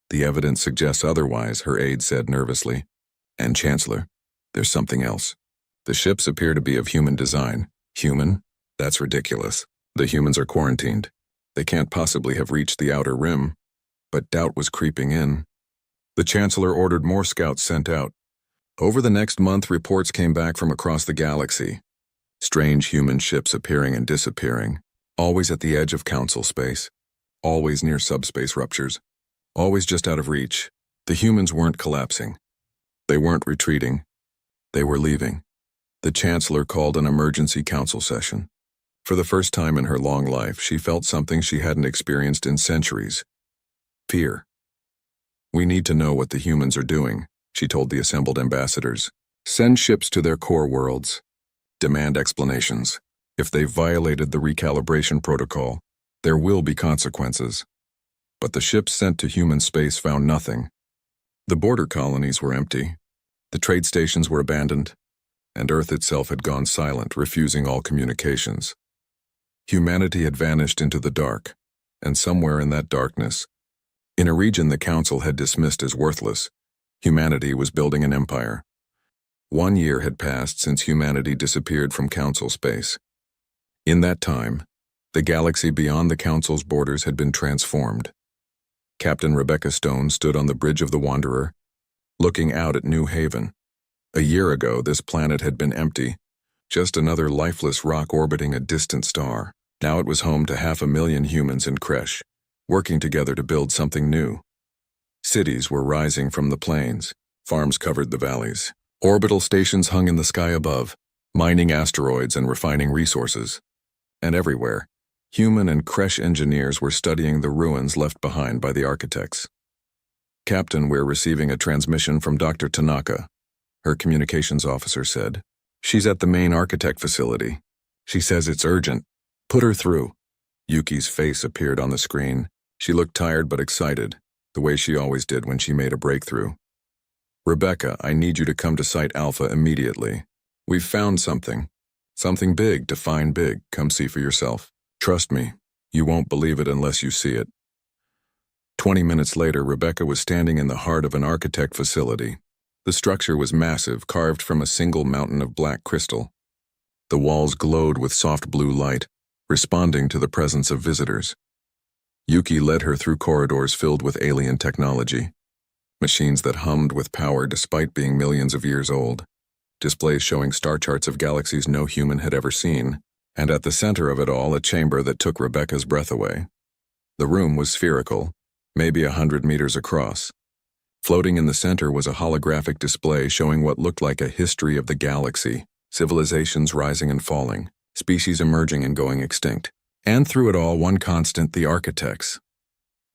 The evidence suggests otherwise, her aide said nervously. And Chancellor, there's something else. The ships appear to be of human design. Human? That's ridiculous. The humans are quarantined. They can't possibly have reached the Outer Rim. But doubt was creeping in. The Chancellor ordered more scouts sent out. Over the next month, reports came back from across the galaxy. Strange human ships appearing and disappearing, always at the edge of Council space, always near subspace ruptures, always just out of reach. The humans weren't collapsing. They weren't retreating. They were leaving. The Chancellor called an emergency council session. For the first time in her long life, she felt something she hadn't experienced in centuries. Fear. We need to know what the humans are doing, she told the assembled ambassadors. Send ships to their core worlds. Demand explanations. If they've violated the recalibration protocol, there will be consequences. But the ships sent to human space found nothing. The border colonies were empty. The trade stations were abandoned. And Earth itself had gone silent, refusing all communications. Humanity had vanished into the dark, and somewhere in that darkness, in a region the Council had dismissed as worthless, humanity was building an empire. 1 year had passed since humanity disappeared from Council space. In that time, the galaxy beyond the Council's borders had been transformed. Captain Rebecca Stone stood on the bridge of the Wanderer, looking out at New Haven. A year ago, this planet had been empty, just another lifeless rock orbiting a distant star. Now it was home to 500,000 humans in Creche, working together to build something new. Cities were rising from the plains, farms covered the valleys. Orbital stations hung in the sky above, mining asteroids and refining resources. And everywhere, human and Creche engineers were studying the ruins left behind by the architects. Captain, we're receiving a transmission from Dr. Tanaka, her communications officer said. She's at the main architect facility. She says it's urgent. Put her through. Yuki's face appeared on the screen. She looked tired but excited, the way she always did when she made a breakthrough. Rebecca, I need you to come to Site Alpha immediately. We've found something. Something big, define big. Come see for yourself. Trust me, you won't believe it unless you see it. 20 minutes later, Rebecca was standing in the heart of an architect facility. The structure was massive, carved from a single mountain of black crystal. The walls glowed with soft blue light, responding to the presence of visitors. Yuki led her through corridors filled with alien technology. Machines that hummed with power despite being millions of years old. Displays showing star charts of galaxies no human had ever seen. And at the center of it all, a chamber that took Rebecca's breath away. The room was spherical, maybe 100 meters across. Floating in the center was a holographic display showing what looked like a history of the galaxy, civilizations rising and falling, species emerging and going extinct. And through it all, one constant, the architects.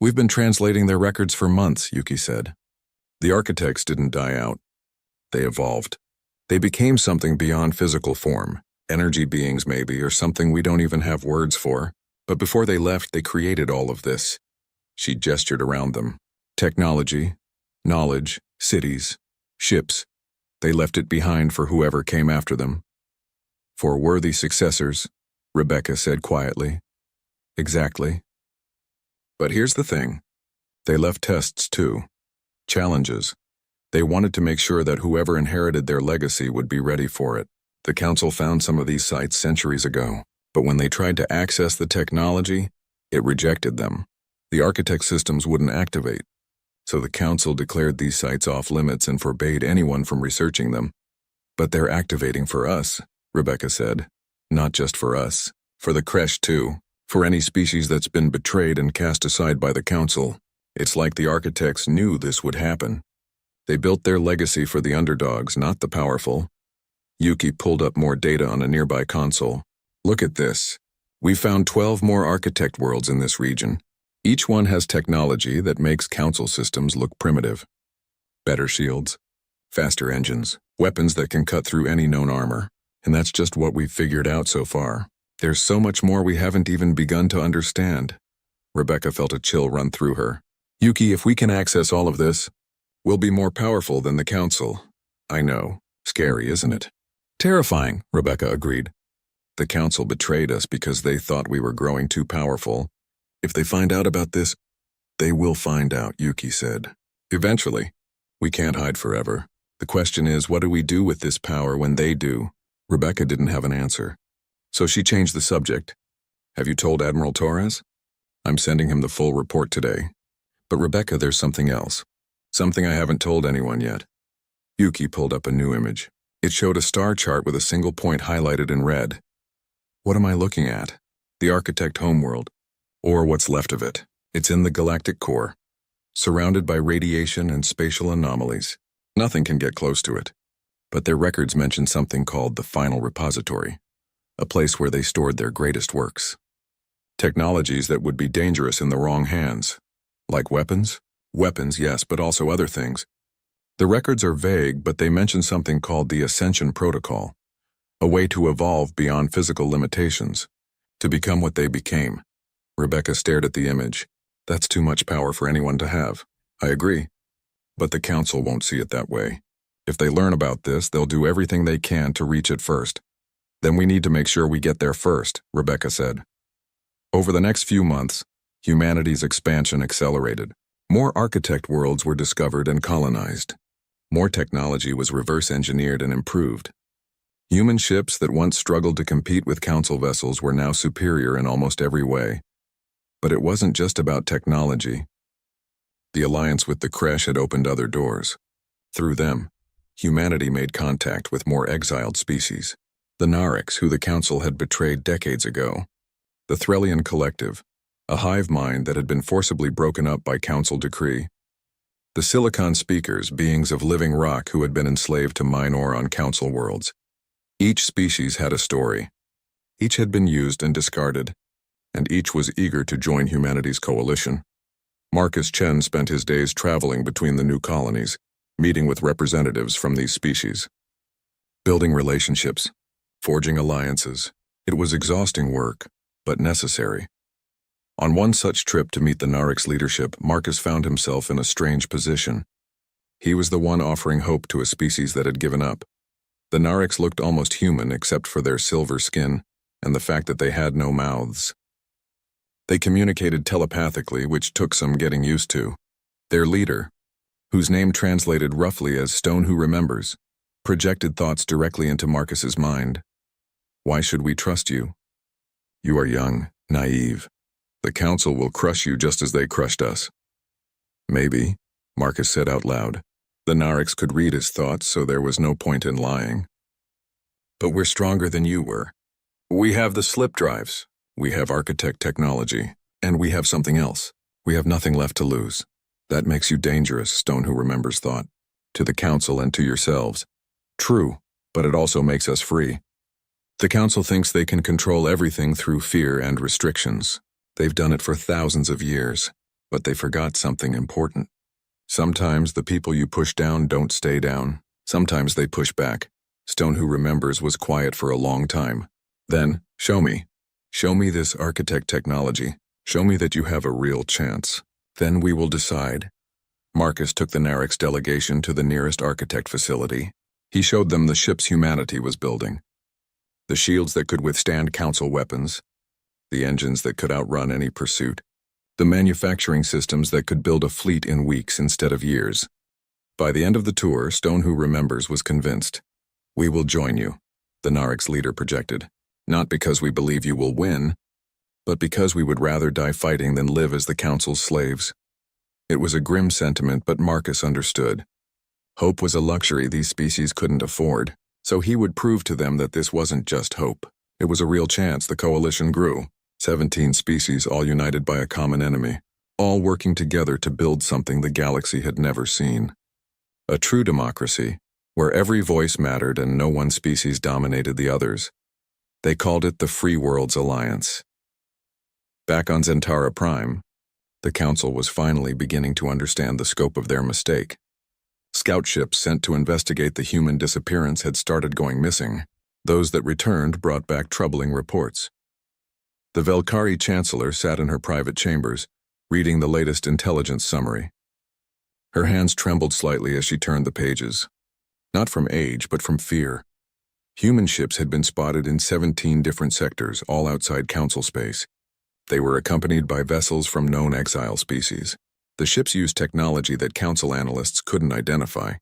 We've been translating their records for months, Yuki said. The architects didn't die out. They evolved. They became something beyond physical form, energy beings maybe, or something we don't even have words for. But before they left, they created all of this. She gestured around them. Technology, knowledge, cities, ships. They left it behind for whoever came after them. For worthy successors, Rebecca said quietly. Exactly. But here's the thing. They left tests too. Challenges. They wanted to make sure that whoever inherited their legacy would be ready for it. The council found some of these sites centuries ago, but when they tried to access the technology, it rejected them. The architect systems wouldn't activate, so the council declared these sites off limits and forbade anyone from researching them. But they're activating for us, Rebecca said. Not just for us. For the Creche too. For any species that's been betrayed and cast aside by the council. It's like the architects knew this would happen. They built their legacy for the underdogs, not the powerful. Yuki pulled up more data on a nearby console. Look at this. We found 12 more architect worlds in this region. Each one has technology that makes council systems look primitive. Better shields, faster engines, weapons that can cut through any known armor. And that's just what we've figured out so far. There's so much more we haven't even begun to understand. Rebecca felt a chill run through her. Yuki, if we can access all of this, we'll be more powerful than the council. I know. Scary, isn't it? Terrifying, Rebecca agreed. The council betrayed us because they thought we were growing too powerful. If they find out about this, they will find out, Yuki said. Eventually. We can't hide forever. The question is, what do we do with this power when they do? Rebecca didn't have an answer. So she changed the subject. Have you told Admiral Torres? I'm sending him the full report today. But Rebecca, there's something else. Something I haven't told anyone yet. Yuki pulled up a new image. It showed a star chart with a single point highlighted in red. What am I looking at? The architect homeworld. Or what's left of it. It's in the galactic core, surrounded by radiation and spatial anomalies. Nothing can get close to it. But their records mention something called the Final Repository, a place where they stored their greatest works. Technologies that would be dangerous in the wrong hands. Like weapons? Weapons, yes, but also other things. The records are vague, but they mention something called the Ascension Protocol, a way to evolve beyond physical limitations, to become what they became. Rebecca stared at the image. That's too much power for anyone to have. I agree. But the council won't see it that way. If they learn about this, they'll do everything they can to reach it first. Then we need to make sure we get there first, Rebecca said. Over the next few months, humanity's expansion accelerated. More architect worlds were discovered and colonized. More technology was reverse engineered and improved. Human ships that once struggled to compete with council vessels were now superior in almost every way. But it wasn't just about technology. The alliance with the Creche had opened other doors. Through them, humanity made contact with more exiled species. The Narix, who the council had betrayed decades ago. The Threlian Collective, a hive mind that had been forcibly broken up by council decree. The Silicon Speakers, beings of living rock who had been enslaved to mine ore on council worlds. Each species had a story. Each had been used and discarded, and each was eager to join humanity's coalition. Marcus Chen spent his days traveling between the new colonies, meeting with representatives from these species. Building relationships, forging alliances. It was exhausting work, but necessary. On one such trip to meet the Narix leadership, Marcus found himself in a strange position. He was the one offering hope to a species that had given up. The Narix looked almost human except for their silver skin and the fact that they had no mouths. They communicated telepathically, which took some getting used to. Their leader, whose name translated roughly as Stone Who Remembers, projected thoughts directly into Marcus's mind. Why should we trust you? You are young, naive. The council will crush you just as they crushed us. Maybe, Marcus said out loud. The Narix could read his thoughts, so there was no point in lying. But we're stronger than you were. We have the slip drives. We have architect technology. And we have something else. We have nothing left to lose. That makes you dangerous, Stone Who Remembers thought. To the council and to yourselves. True, but it also makes us free. The council thinks they can control everything through fear and restrictions. They've done it for thousands of years, but they forgot something important. Sometimes the people you push down don't stay down. Sometimes they push back. Stone Who Remembers was quiet for a long time. Then, show me. Show me this architect technology. Show me that you have a real chance. Then we will decide. Marcus took the Narix delegation to the nearest architect facility. He showed them the ships humanity was building. The shields that could withstand council weapons. The engines that could outrun any pursuit. The manufacturing systems that could build a fleet in weeks instead of years. By the end of the tour, Stone Who Remembers was convinced. We will join you, the Narix leader projected. Not because we believe you will win, but because we would rather die fighting than live as the Council's slaves. It was a grim sentiment, but Marcus understood. Hope was a luxury these species couldn't afford, so he would prove to them that this wasn't just hope. It was a real chance. The coalition grew. 17 species all united by a common enemy, all working together to build something the galaxy had never seen. A true democracy, where every voice mattered and no one species dominated the others. They called it the Free Worlds Alliance. Back on Zentara Prime, the Council was finally beginning to understand the scope of their mistake. Scout ships sent to investigate the human disappearance had started going missing. Those that returned brought back troubling reports. The Velkari Chancellor sat in her private chambers, reading the latest intelligence summary. Her hands trembled slightly as she turned the pages. Not from age, but from fear. Human ships had been spotted in 17 different sectors, all outside Council space. They were accompanied by vessels from known exile species. The ships used technology that Council analysts couldn't identify.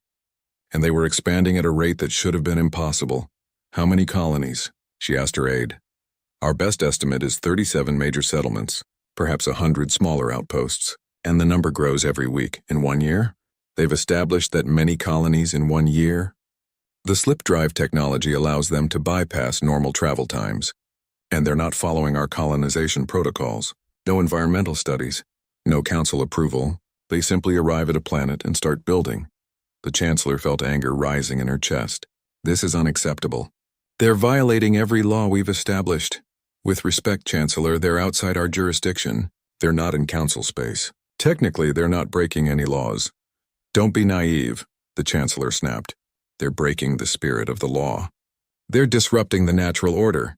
And they were expanding at a rate that should have been impossible. How many colonies? She asked her aide. Our best estimate is 37 major settlements, perhaps 100 smaller outposts, and the number grows every week. In 1 year? They've established that many colonies in 1 year? The slip drive technology allows them to bypass normal travel times, and they're not following our colonization protocols. No environmental studies, no council approval. They simply arrive at a planet and start building. The Chancellor felt anger rising in her chest. This is unacceptable. They're violating every law we've established. With respect, Chancellor, they're outside our jurisdiction. They're not in Council space. Technically, they're not breaking any laws. Don't be naive, the Chancellor snapped. They're breaking the spirit of the law. They're disrupting the natural order.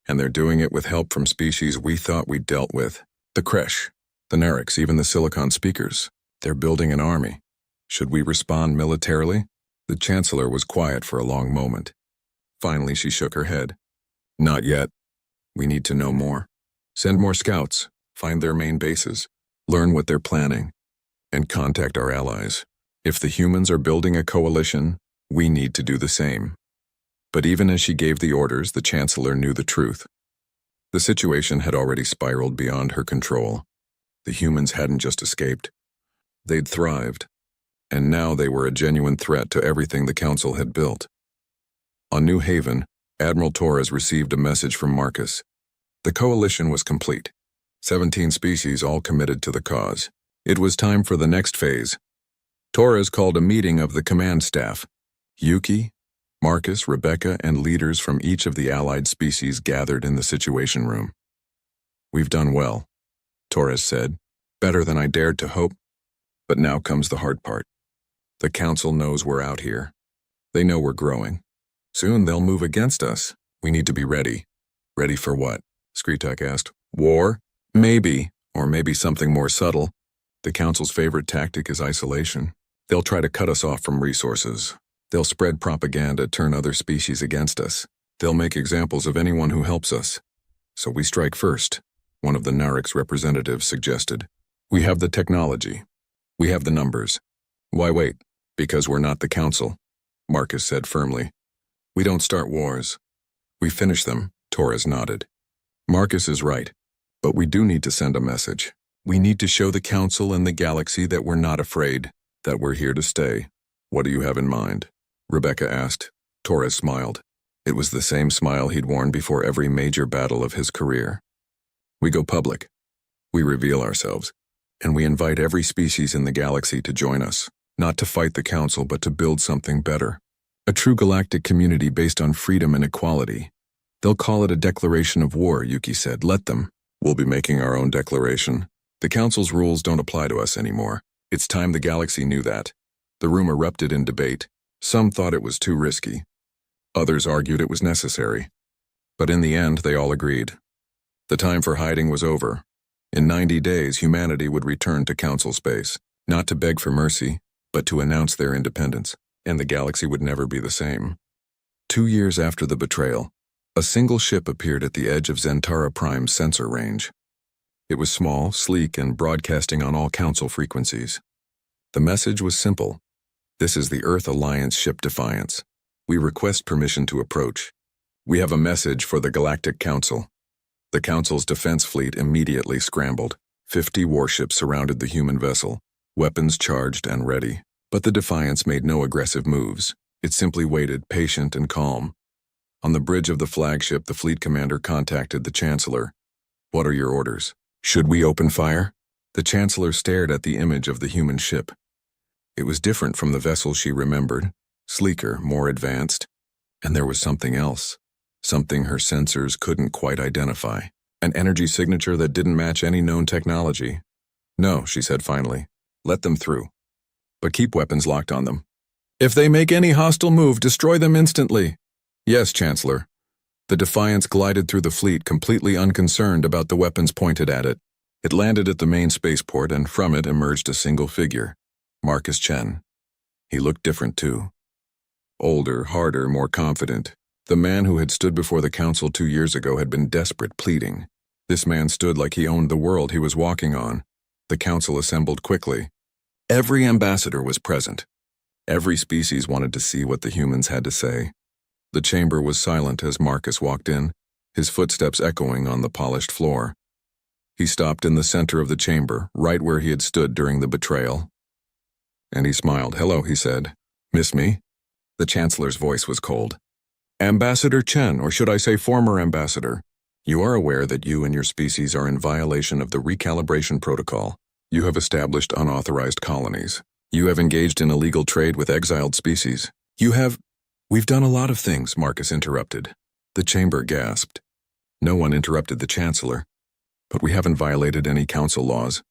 And they're doing it with help from species we thought we dealt with. The Kresh, the Narix, even the Silicon Speakers. They're building an army. Should we respond militarily? The Chancellor was quiet for a long moment. Finally, she shook her head. Not yet. We need to know more. Send more scouts, find their main bases, learn what they're planning, and contact our allies. If the humans are building a coalition, we need to do the same. But even as she gave the orders, the Chancellor knew the truth. The situation had already spiraled beyond her control. The humans hadn't just escaped. They'd thrived, and now they were a genuine threat to everything the Council had built. On New Haven, Admiral Torres received a message from Marcus. The coalition was complete. 17 species all committed to the cause. It was time for the next phase. Torres called a meeting of the command staff. Yuki, Marcus, Rebecca, and leaders from each of the allied species gathered in the Situation Room. We've done well, Torres said. Better than I dared to hope. But now comes the hard part. The Council knows we're out here. They know we're growing. Soon they'll move against us. We need to be ready. Ready for what? Skritak asked. War? Maybe, or maybe something more subtle. The Council's favorite tactic is isolation. They'll try to cut us off from resources. They'll spread propaganda, turn other species against us. They'll make examples of anyone who helps us. So we strike first, one of the Narix representatives suggested. We have the technology. We have the numbers. Why wait? Because we're not the Council, Marcus said firmly. We don't start wars. We finish them, Torres nodded. Marcus is right, but we do need to send a message. We need to show the Council and the galaxy that we're not afraid, that we're here to stay. What do you have in mind? Rebecca asked. Torres smiled. It was the same smile he'd worn before every major battle of his career. We go public. We reveal ourselves. And we invite every species in the galaxy to join us, not to fight the Council, but to build something better. A true galactic community based on freedom and equality. They'll call it a declaration of war, Yuki said. Let them. We'll be making our own declaration. The Council's rules don't apply to us anymore. It's time the galaxy knew that. The room erupted in debate. Some thought it was too risky. Others argued it was necessary. But in the end, they all agreed. The time for hiding was over. In 90 days, humanity would return to Council space, not to beg for mercy, but to announce their independence, and the galaxy would never be the same. 2 years after the betrayal, a single ship appeared at the edge of Zentara Prime's sensor range. It was small, sleek, and broadcasting on all Council frequencies. The message was simple. This is the Earth Alliance ship Defiance. We request permission to approach. We have a message for the Galactic Council. The Council's defense fleet immediately scrambled. 50 warships surrounded the human vessel, weapons charged and ready. But the Defiance made no aggressive moves. It simply waited, patient and calm. On the bridge of the flagship, the fleet commander contacted the Chancellor. "What are your orders? Should we open fire?" The Chancellor stared at the image of the human ship. It was different from the vessel she remembered, sleeker, more advanced. And there was something else. Something her sensors couldn't quite identify. An energy signature that didn't match any known technology. "No," she said finally. "Let them through. But keep weapons locked on them. If they make any hostile move, destroy them instantly." "Yes, Chancellor." The Defiance glided through the fleet, completely unconcerned about the weapons pointed at it. It landed at the main spaceport, and from it emerged a single figure. Marcus Chen. He looked different too. Older, harder, more confident. The man who had stood before the Council 2 years ago had been desperate, pleading. This man stood like he owned the world he was walking on. The Council assembled quickly. Every ambassador was present. Every species wanted to see what the humans had to say. The chamber was silent as Marcus walked in, his footsteps echoing on the polished floor. He stopped in the center of the chamber, right where he had stood during the betrayal. And he smiled. "Hello," he said. "Miss me?" The Chancellor's voice was cold. "Ambassador Chen, or should I say former ambassador, you are aware that you and your species are in violation of the recalibration protocol. You have established unauthorized colonies. You have engaged in illegal trade with exiled species. We've done a lot of things," Marcus interrupted. The chamber gasped. No one interrupted the Chancellor. "But we haven't violated any Council laws.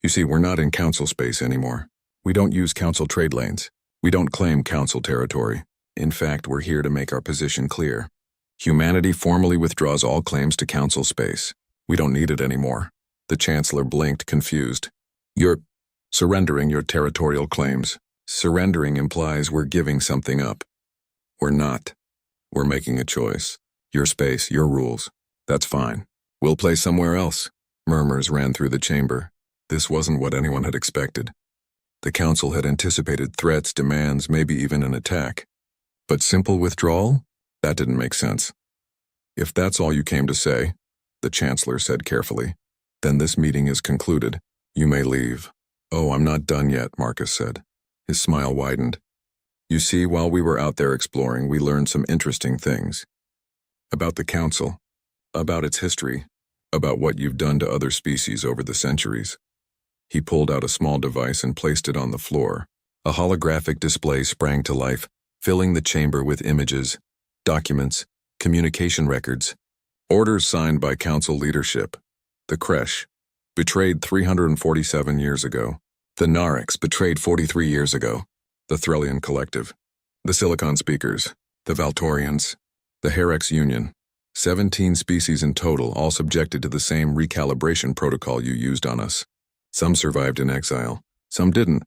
You see, we're not in Council space anymore. We don't use Council trade lanes. We don't claim Council territory. In fact, we're here to make our position clear. Humanity formally withdraws all claims to Council space. We don't need it anymore." The Chancellor blinked, confused. "You're surrendering your territorial claims. Surrendering implies we're giving something up. We're not. We're making a choice. Your space, your rules. That's fine. We'll play somewhere else." Murmurs ran through the chamber. This wasn't what anyone had expected. The Council had anticipated threats, demands, maybe even an attack. But simple withdrawal? That didn't make sense. "If that's all you came to say," the Chancellor said carefully, "then this meeting is concluded. You may leave." "Oh, I'm not done yet," Marcus said. His smile widened. "You see, while we were out there exploring, we learned some interesting things. About the Council, about its history, about what you've done to other species over the centuries." He pulled out a small device and placed it on the floor. A holographic display sprang to life, filling the chamber with images, documents, communication records, orders signed by Council leadership. The Creche, betrayed 347 years ago. The Narix, betrayed 43 years ago. The Threllian Collective. The Silicon Speakers. The Valtorians. The Herex Union. 17 species in total, all subjected to the same recalibration protocol you used on us. Some survived in exile, some didn't,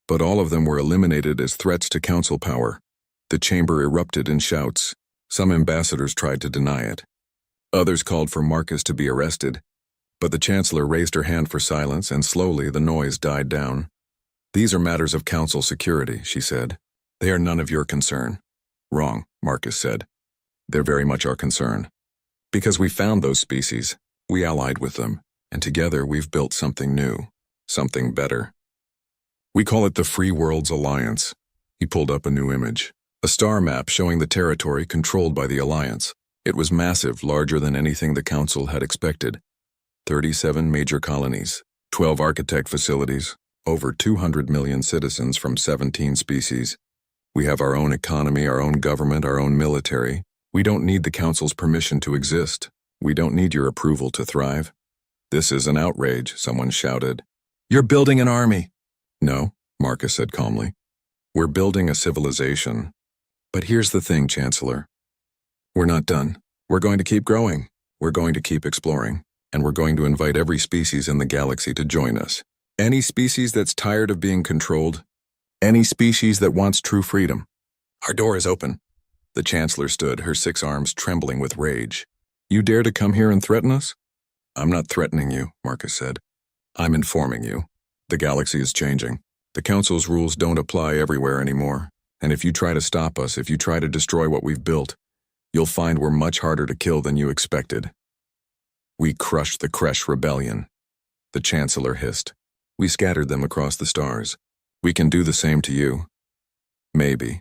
but all of them were eliminated as threats to Council power. The chamber erupted in shouts. Some ambassadors tried to deny it. Others called for Marcus to be arrested, but the Chancellor raised her hand for silence, and slowly the noise died down. "These are matters of Council security," she said. "They are none of your concern." "Wrong," Marcus said. "They're very much our concern. Because we found those species, we allied with them, and together we've built something new, something better. We call it the Free Worlds Alliance." He pulled up a new image. A star map showing the territory controlled by the Alliance. It was massive, larger than anything the Council had expected. 37 major colonies, 12 architect facilities, over 200 million citizens from 17 species. We have our own economy, our own government, our own military. We don't need the Council's permission to exist. We don't need your approval to thrive. "This is an outrage," someone shouted. "You're building an army." "No," Marcus said calmly. "We're building a civilization. But here's the thing, Chancellor. We're not done. We're going to keep growing. We're going to keep exploring. and we're going to invite every species in the galaxy to join us. Any species that's tired of being controlled, any species that wants true freedom. Our door is open. The Chancellor stood, her 6 arms trembling with rage. You dare to come here and threaten us? I'm not threatening you, Marcus said. I'm informing you. The galaxy is changing. The Council's rules don't apply everywhere anymore. And if you try to stop us, if you try to destroy what we've built, you'll find we're much harder to kill than you expected. We crushed the Creche Rebellion. The Chancellor hissed. We scattered them across the stars. We can do the same to you. Maybe.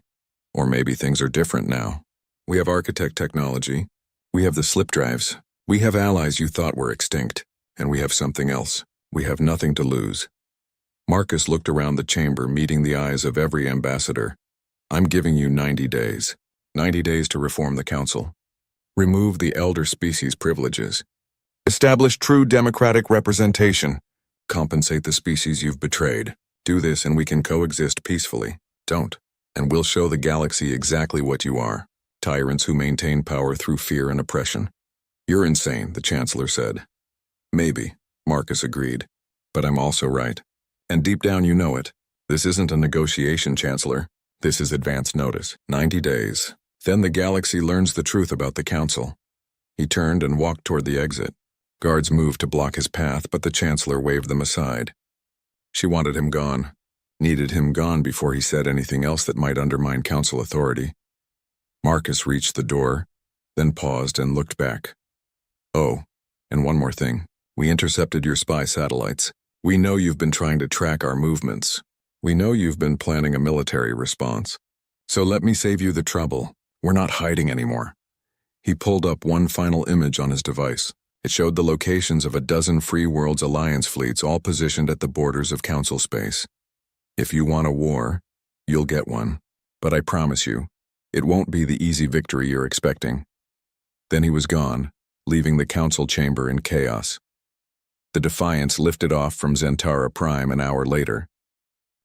Or maybe things are different now. We have architect technology. We have the slip drives. We have allies you thought were extinct. And we have something else. We have nothing to lose. Marcus looked around the chamber, meeting the eyes of every ambassador. I'm giving you 90 days. 90 days to reform the Council. Remove the elder species privileges. Establish true democratic representation. Compensate the species you've betrayed. Do this and we can coexist peacefully. Don't, and we'll show the galaxy exactly what you are. Tyrants who maintain power through fear and oppression. You're insane, the Chancellor said. Maybe, Marcus agreed. But I'm also right. And deep down you know it. This isn't a negotiation, Chancellor. This is advance notice. 90 days. Then the galaxy learns the truth about the Council. He turned and walked toward the exit. Guards moved to block his path, but the Chancellor waved them aside. She wanted him gone. Needed him gone before he said anything else that might undermine Council authority. Marcus reached the door, then paused and looked back. Oh, and one more thing. We intercepted your spy satellites. We know you've been trying to track our movements. We know you've been planning a military response. So let me save you the trouble. We're not hiding anymore. He pulled up one final image on his device. It showed the locations of 12 Free Worlds Alliance fleets all positioned at the borders of Council space. If you want a war, you'll get one. But I promise you, it won't be the easy victory you're expecting. Then he was gone, leaving the Council chamber in chaos. The Defiance lifted off from Zentara Prime an hour later.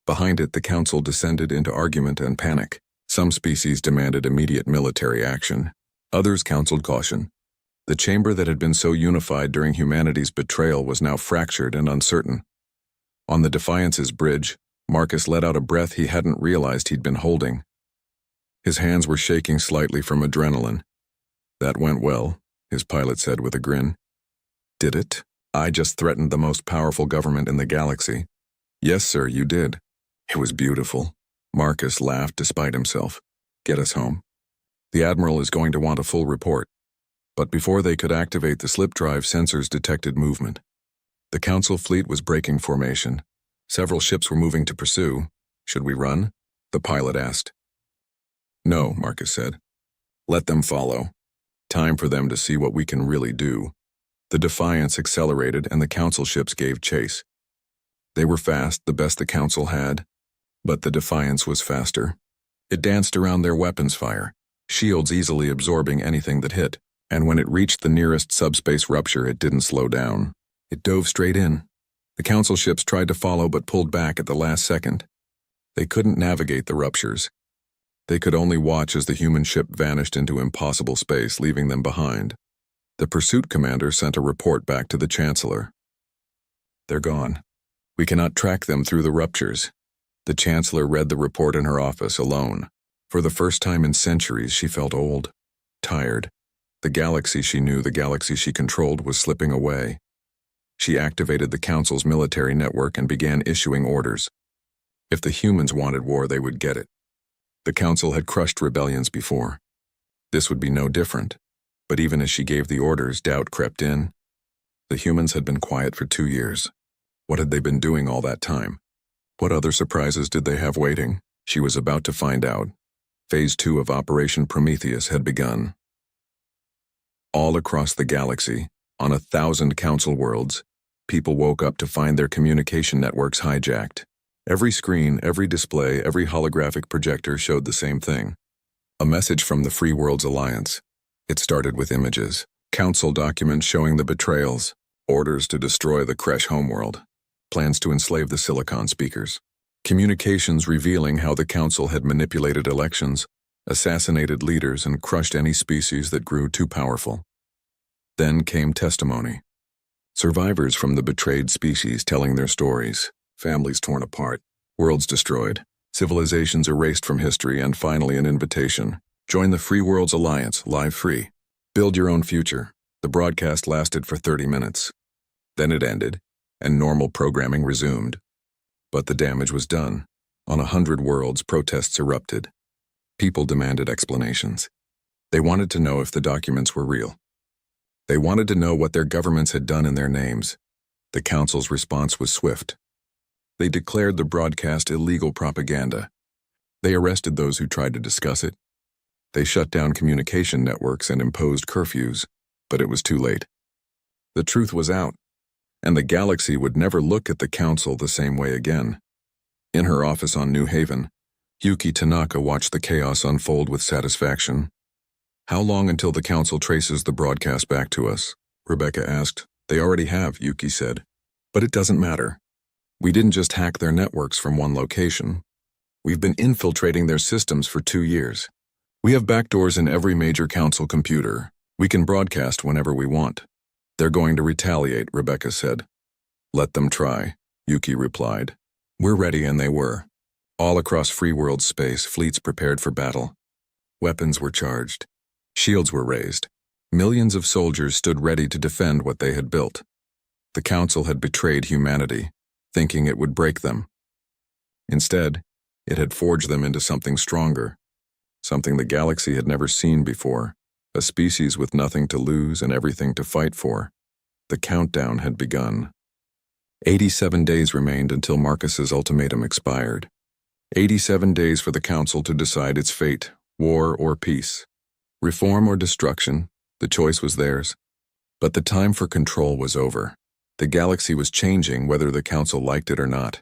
Behind it, the Council descended into argument and panic. Some species demanded immediate military action. Others counseled caution. The chamber that had been so unified during humanity's betrayal was now fractured and uncertain. On the Defiance's bridge, Marcus let out a breath he hadn't realized he'd been holding. His hands were shaking slightly from adrenaline. That went well, his pilot said with a grin. Did it? I just threatened the most powerful government in the galaxy. Yes, sir, you did. It was beautiful. Marcus laughed despite himself. Get us home. The Admiral is going to want a full report. But before they could activate the slip drive, sensors detected movement. The Council fleet was breaking formation. Several ships were moving to pursue. Should we run? The pilot asked. No, Marcus said. Let them follow. Time for them to see what we can really do. The Defiance accelerated and the Council ships gave chase. They were fast, the best the Council had. But the Defiance was faster. It danced around their weapons fire, shields easily absorbing anything that hit. And when it reached the nearest subspace rupture, it didn't slow down. It dove straight in. The Council ships tried to follow but pulled back at the last second. They couldn't navigate the ruptures. They could only watch as the human ship vanished into impossible space, leaving them behind. The pursuit commander sent a report back to the Chancellor. They're gone. We cannot track them through the ruptures. The Chancellor read the report in her office alone. For the first time in centuries, she felt old, tired. The galaxy she knew, the galaxy she controlled, was slipping away. She activated the Council's military network and began issuing orders. If the humans wanted war, they would get it. The Council had crushed rebellions before. This would be no different. But even as she gave the orders, doubt crept in. The humans had been quiet for 2 years. What had they been doing all that time? What other surprises did they have waiting? She was about to find out. Phase 2 of Operation Prometheus had begun. All across the galaxy, on 1,000 Council worlds, people woke up to find their communication networks hijacked. Every screen, every display, every holographic projector showed the same thing. A message from the Free Worlds Alliance. It started with images, Council documents showing the betrayals, orders to destroy the Creche homeworld, plans to enslave the Silicon speakers, communications revealing how the Council had manipulated elections, assassinated leaders, and crushed any species that grew too powerful. Then came testimony. Survivors from the betrayed species telling their stories, families torn apart, worlds destroyed, civilizations erased from history, and finally an invitation. Join the Free Worlds Alliance, live free. Build your own future. The broadcast lasted for 30 minutes. Then it ended, and normal programming resumed. But the damage was done. On 100 worlds, protests erupted. People demanded explanations. They wanted to know if the documents were real. They wanted to know what their governments had done in their names. The Council's response was swift. They declared the broadcast illegal propaganda. They arrested those who tried to discuss it. They shut down communication networks and imposed curfews, but it was too late. The truth was out, and the galaxy would never look at the Council the same way again. In her office on New Haven, Yuki Tanaka watched the chaos unfold with satisfaction. "How long until the Council traces the broadcast back to us?" Rebecca asked. "They already have," Yuki said. "But it doesn't matter. We didn't just hack their networks from one location. We've been infiltrating their systems for 2 years. We have backdoors in every major Council computer. We can broadcast whenever we want." "They're going to retaliate," Rebecca said. "Let them try," Yuki replied. "We're ready," and they were. All across free world space, fleets prepared for battle. Weapons were charged. Shields were raised. Millions of soldiers stood ready to defend what they had built. The Council had betrayed humanity, thinking it would break them. Instead, it had forged them into something stronger, something the galaxy had never seen before, a species with nothing to lose and everything to fight for. The countdown had begun. 87 days remained until Marcus's ultimatum expired. 87 days for the Council to decide its fate, war or peace. Reform or destruction, the choice was theirs. But the time for control was over. The galaxy was changing whether the Council liked it or not.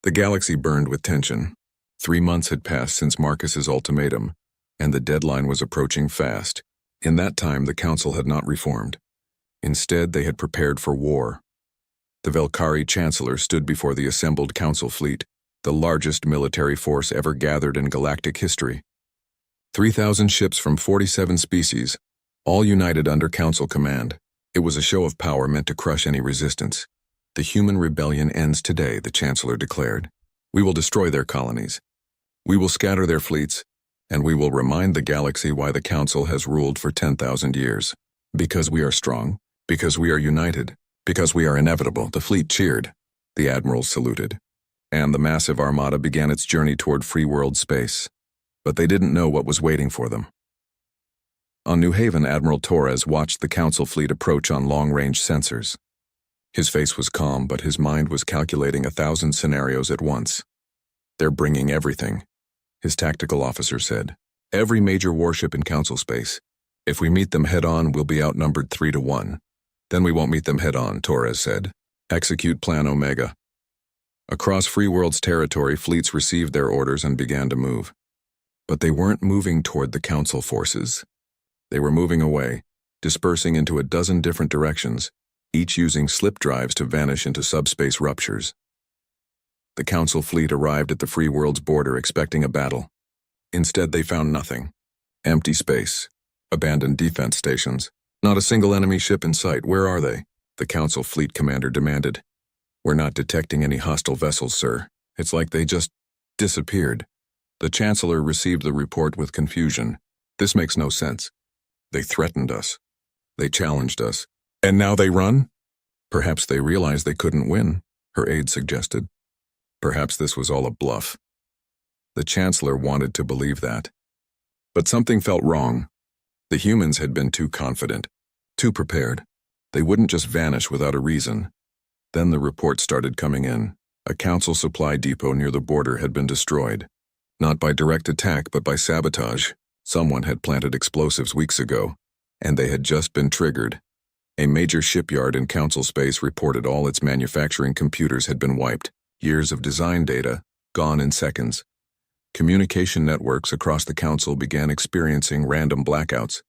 The galaxy burned with tension. 3 months had passed since Marcus's ultimatum, and the deadline was approaching fast. In that time, the Council had not reformed. Instead, they had prepared for war. The Velkari Chancellor stood before the assembled Council fleet, the largest military force ever gathered in galactic history. 3,000 ships from 47 species, all united under Council command. It was a show of power meant to crush any resistance. "The human rebellion ends today," the Chancellor declared. "We will destroy their colonies. We will scatter their fleets, and we will remind the galaxy why the Council has ruled for 10,000 years. Because we are strong, because we are united, because we are inevitable." The fleet cheered. The admirals saluted. And the massive armada began its journey toward free world space. But they didn't know what was waiting for them. On New Haven, Admiral Torres watched the Council fleet approach on long-range sensors. His face was calm, but his mind was calculating 1,000 scenarios at once. "They're bringing everything," his tactical officer said. "Every major warship in Council space. If we meet them head-on, we'll be outnumbered 3-1. Then we won't meet them head-on," Torres said. "Execute Plan Omega." Across Free World's territory, fleets received their orders and began to move. But they weren't moving toward the Council forces. They were moving away, dispersing into a dozen different directions, each using slip drives to vanish into subspace ruptures. The Council fleet arrived at the Free World's border expecting a battle. Instead, they found nothing. Empty space, abandoned defense stations, not a single enemy ship in sight. "Where are they?" the Council fleet commander demanded. "We're not detecting any hostile vessels, sir. It's like they just disappeared." The Chancellor received the report with confusion. "This makes no sense. They threatened us. They challenged us. And now they run?" "Perhaps they realized they couldn't win," her aide suggested. "Perhaps this was all a bluff." The Chancellor wanted to believe that. But something felt wrong. The humans had been too confident, too prepared. They wouldn't just vanish without a reason. Then the reports started coming in. A Council supply depot near the border had been destroyed. Not by direct attack, but by sabotage. Someone had planted explosives weeks ago, and they had just been triggered. A major shipyard in Council space reported all its manufacturing computers had been wiped. Years of design data, gone in seconds. Communication networks across the Council began experiencing random blackouts.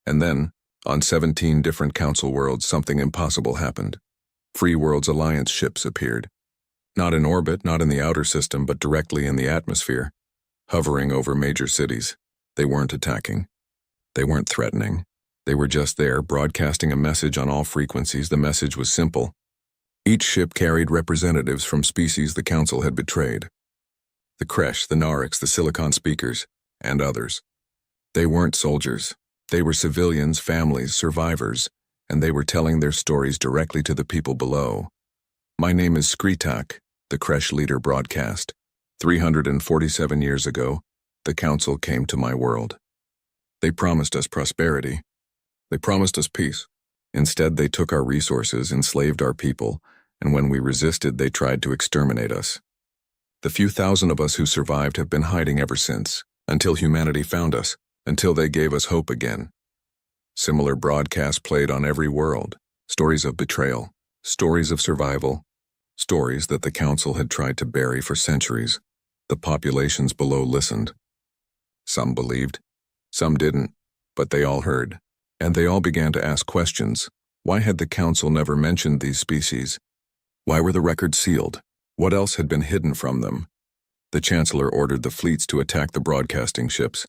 And then, on 17 different Council worlds, something impossible happened. Free Worlds Alliance ships appeared. Not in orbit, not in the outer system, but directly in the atmosphere, hovering over major cities. They weren't attacking. They weren't threatening. They were just there, broadcasting a message on all frequencies. The message was simple. Each ship carried representatives from species the Council had betrayed. The Kresh, the Narix, the Silicon Speakers, and others. They weren't soldiers. They were civilians, families, survivors, and they were telling their stories directly to the people below. "My name is Skritak," the Kresh leader broadcast. 347 years ago, the Council came to my world. They promised us prosperity. They promised us peace. Instead, they took our resources, enslaved our people, and when we resisted, they tried to exterminate us. The few thousand of us who survived have been hiding ever since, until humanity found us, until they gave us hope again. Similar broadcasts played on every world, stories of betrayal, stories of survival, stories that the Council had tried to bury for centuries. The populations below listened. Some believed, some didn't, but they all heard, and they all began to ask questions. Why had the Council never mentioned these species? Why were the records sealed? What else had been hidden from them? The Chancellor ordered the fleets to attack the broadcasting ships,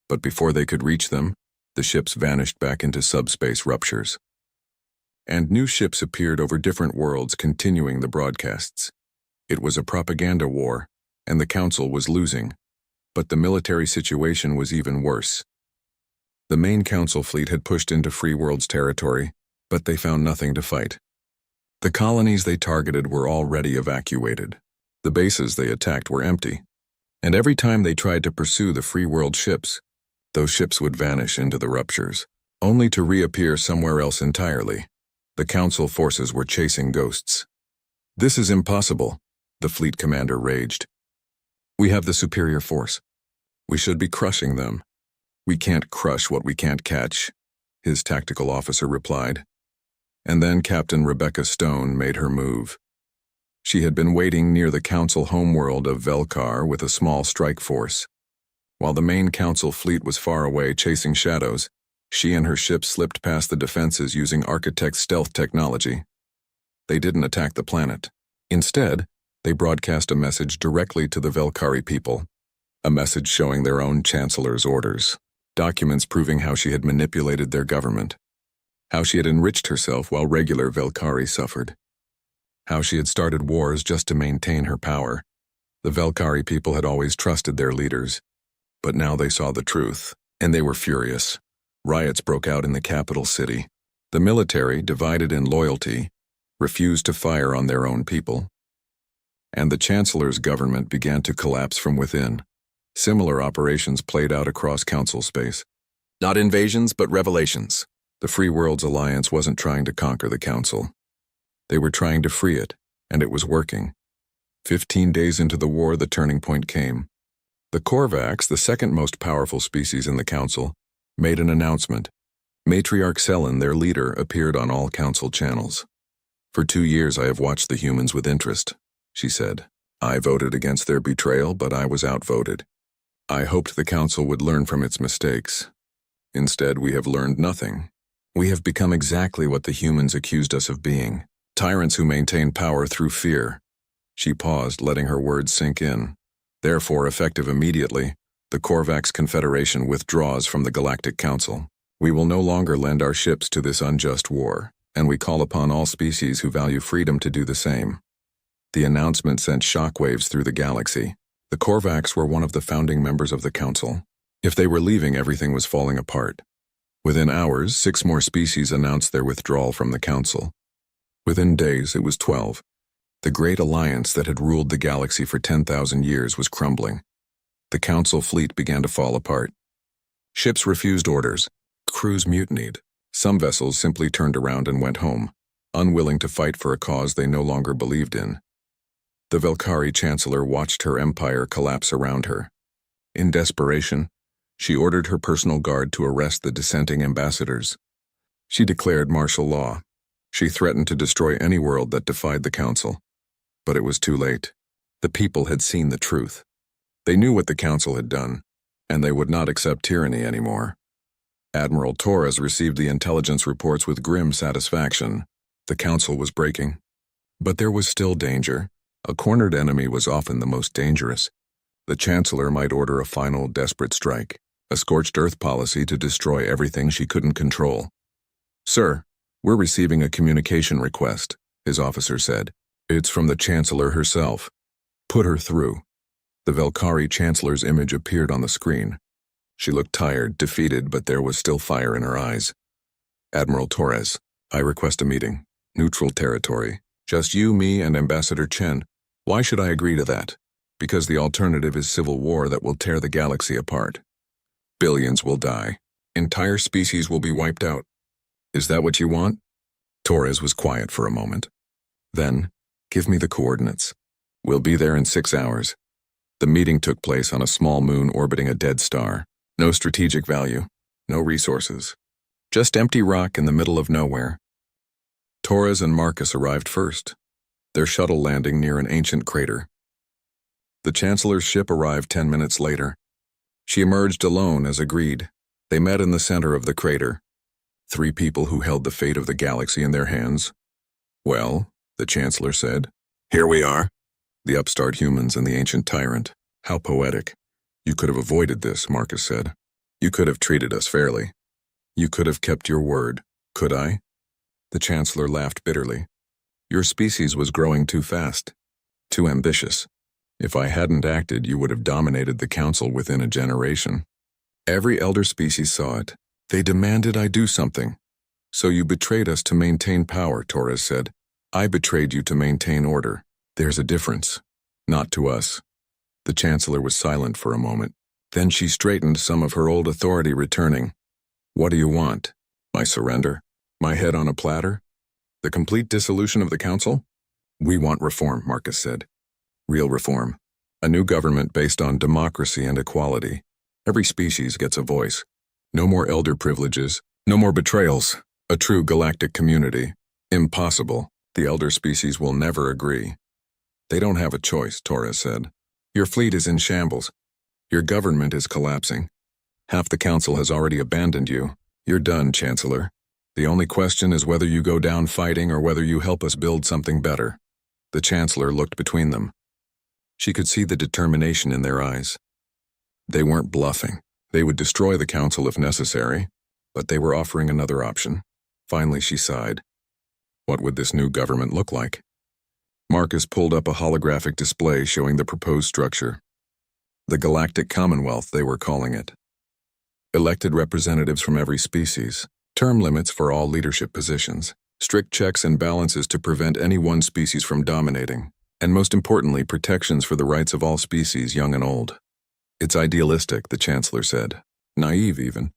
but before they could reach them, the ships vanished back into subspace ruptures. And new ships appeared over different worlds, continuing the broadcasts. It was a propaganda war, and the Council was losing, but the military situation was even worse. The main Council fleet had pushed into Free World's territory, but they found nothing to fight. The colonies they targeted were already evacuated. The bases they attacked were empty, and every time they tried to pursue the Free World ships, those ships would vanish into the ruptures, only to reappear somewhere else entirely. The Council forces were chasing ghosts. "This is impossible," the fleet commander raged. "We have the superior force. We should be crushing them." "We can't crush what we can't catch," his tactical officer replied. And then Captain Rebecca Stone made her move. She had been waiting near the Council homeworld of Velkar with a small strike force. While the main Council fleet was far away chasing shadows, she and her ship slipped past the defenses using Architect's stealth technology. They didn't attack the planet. Instead, they broadcast a message directly to the Velkari people, a message showing their own Chancellor's orders, documents proving how she had manipulated their government, how she had enriched herself while regular Velkari suffered, how she had started wars just to maintain her power. The Velkari people had always trusted their leaders, but now they saw the truth, and they were furious. Riots broke out in the capital city. The military, divided in loyalty, refused to fire on their own people, and the Chancellor's government began to collapse from within. Similar operations played out across Council space. Not invasions, but revelations. The Free World's alliance wasn't trying to conquer the Council. They were trying to free it, and it was working. 15 days into the war, the turning point came. The Korvax, the second most powerful species in the Council, made an announcement. Matriarch Selen, their leader, appeared on all Council channels. "For 2 years I have watched the humans with interest," she said. "I voted against their betrayal, but I was outvoted. I hoped the Council would learn from its mistakes. Instead, we have learned nothing. We have become exactly what the humans accused us of being, tyrants who maintain power through fear." She paused, letting her words sink in. "Therefore, effective immediately, the Korvax Confederation withdraws from the Galactic Council. We will no longer lend our ships to this unjust war, and we call upon all species who value freedom to do the same." The announcement sent shockwaves through the galaxy. The Korvax were one of the founding members of the Council. If they were leaving, everything was falling apart. Within hours, 6 more species announced their withdrawal from the Council. Within days, it was 12. The great alliance that had ruled the galaxy for 10,000 years was crumbling. The Council fleet began to fall apart. Ships refused orders. Crews mutinied. Some vessels simply turned around and went home, unwilling to fight for a cause they no longer believed in. The Velkari Chancellor watched her empire collapse around her. In desperation, she ordered her personal guard to arrest the dissenting ambassadors. She declared martial law. She threatened to destroy any world that defied the Council. But it was too late. The people had seen the truth. They knew what the Council had done, and they would not accept tyranny anymore. Admiral Torres received the intelligence reports with grim satisfaction. The Council was breaking. But there was still danger. A cornered enemy was often the most dangerous. The Chancellor might order a final desperate strike, a scorched earth policy to destroy everything she couldn't control. "Sir, we're receiving a communication request," his officer said. "It's from the Chancellor herself." "Put her through." The Velkari Chancellor's image appeared on the screen. She looked tired, defeated, but there was still fire in her eyes. "Admiral Torres, I request a meeting. Neutral territory. Just you, me, and Ambassador Chen. Why should I agree to that? Because the alternative is civil war that will tear the galaxy apart. Billions will die. Entire species will be wiped out. Is that what you want?" Torres was quiet for a moment. Then, "Give me the coordinates. We'll be there in 6 hours." The meeting took place on a small moon orbiting a dead star. No strategic value, no resources. Just empty rock in the middle of nowhere. Torres and Marcus arrived first, their shuttle landing near an ancient crater. The Chancellor's ship arrived 10 minutes later. She emerged alone as agreed. They met in the center of the crater. 3 people who held the fate of the galaxy in their hands. "Well," the Chancellor said. "Here we are." The upstart humans and the ancient tyrant. "How poetic." "You could have avoided this," Marcus said. "You could have treated us fairly. You could have kept your word. Could I?" The Chancellor laughed bitterly. "Your species was growing too fast. Too ambitious. If I hadn't acted, you would have dominated the Council within a generation. Every elder species saw it. They demanded I do something. So you betrayed us to maintain power," Torres said. "I betrayed you to maintain order. There's a difference. Not to us." The Chancellor was silent for a moment. Then she straightened, some of her old authority returning. "What do you want? My surrender? My head on a platter? The complete dissolution of the Council?" "We want reform," Marcus said. "Real reform. A new government based on democracy and equality. Every species gets a voice. No more elder privileges. No more betrayals. A true galactic community. Impossible. The elder species will never agree." "They don't have a choice," Torres said. "Your fleet is in shambles. Your government is collapsing. Half the Council has already abandoned you. You're done, Chancellor. The only question is whether you go down fighting or whether you help us build something better." The Chancellor looked between them. She could see the determination in their eyes. They weren't bluffing. They would destroy the Council if necessary, but they were offering another option. Finally, she sighed. What would this new government look like? Marcus pulled up a holographic display showing the proposed structure. The Galactic Commonwealth, they were calling it. Elected representatives from every species, term limits for all leadership positions, strict checks and balances to prevent any one species from dominating, and most importantly, protections for the rights of all species, young and old. "It's idealistic," the Chancellor said. "Naive, even.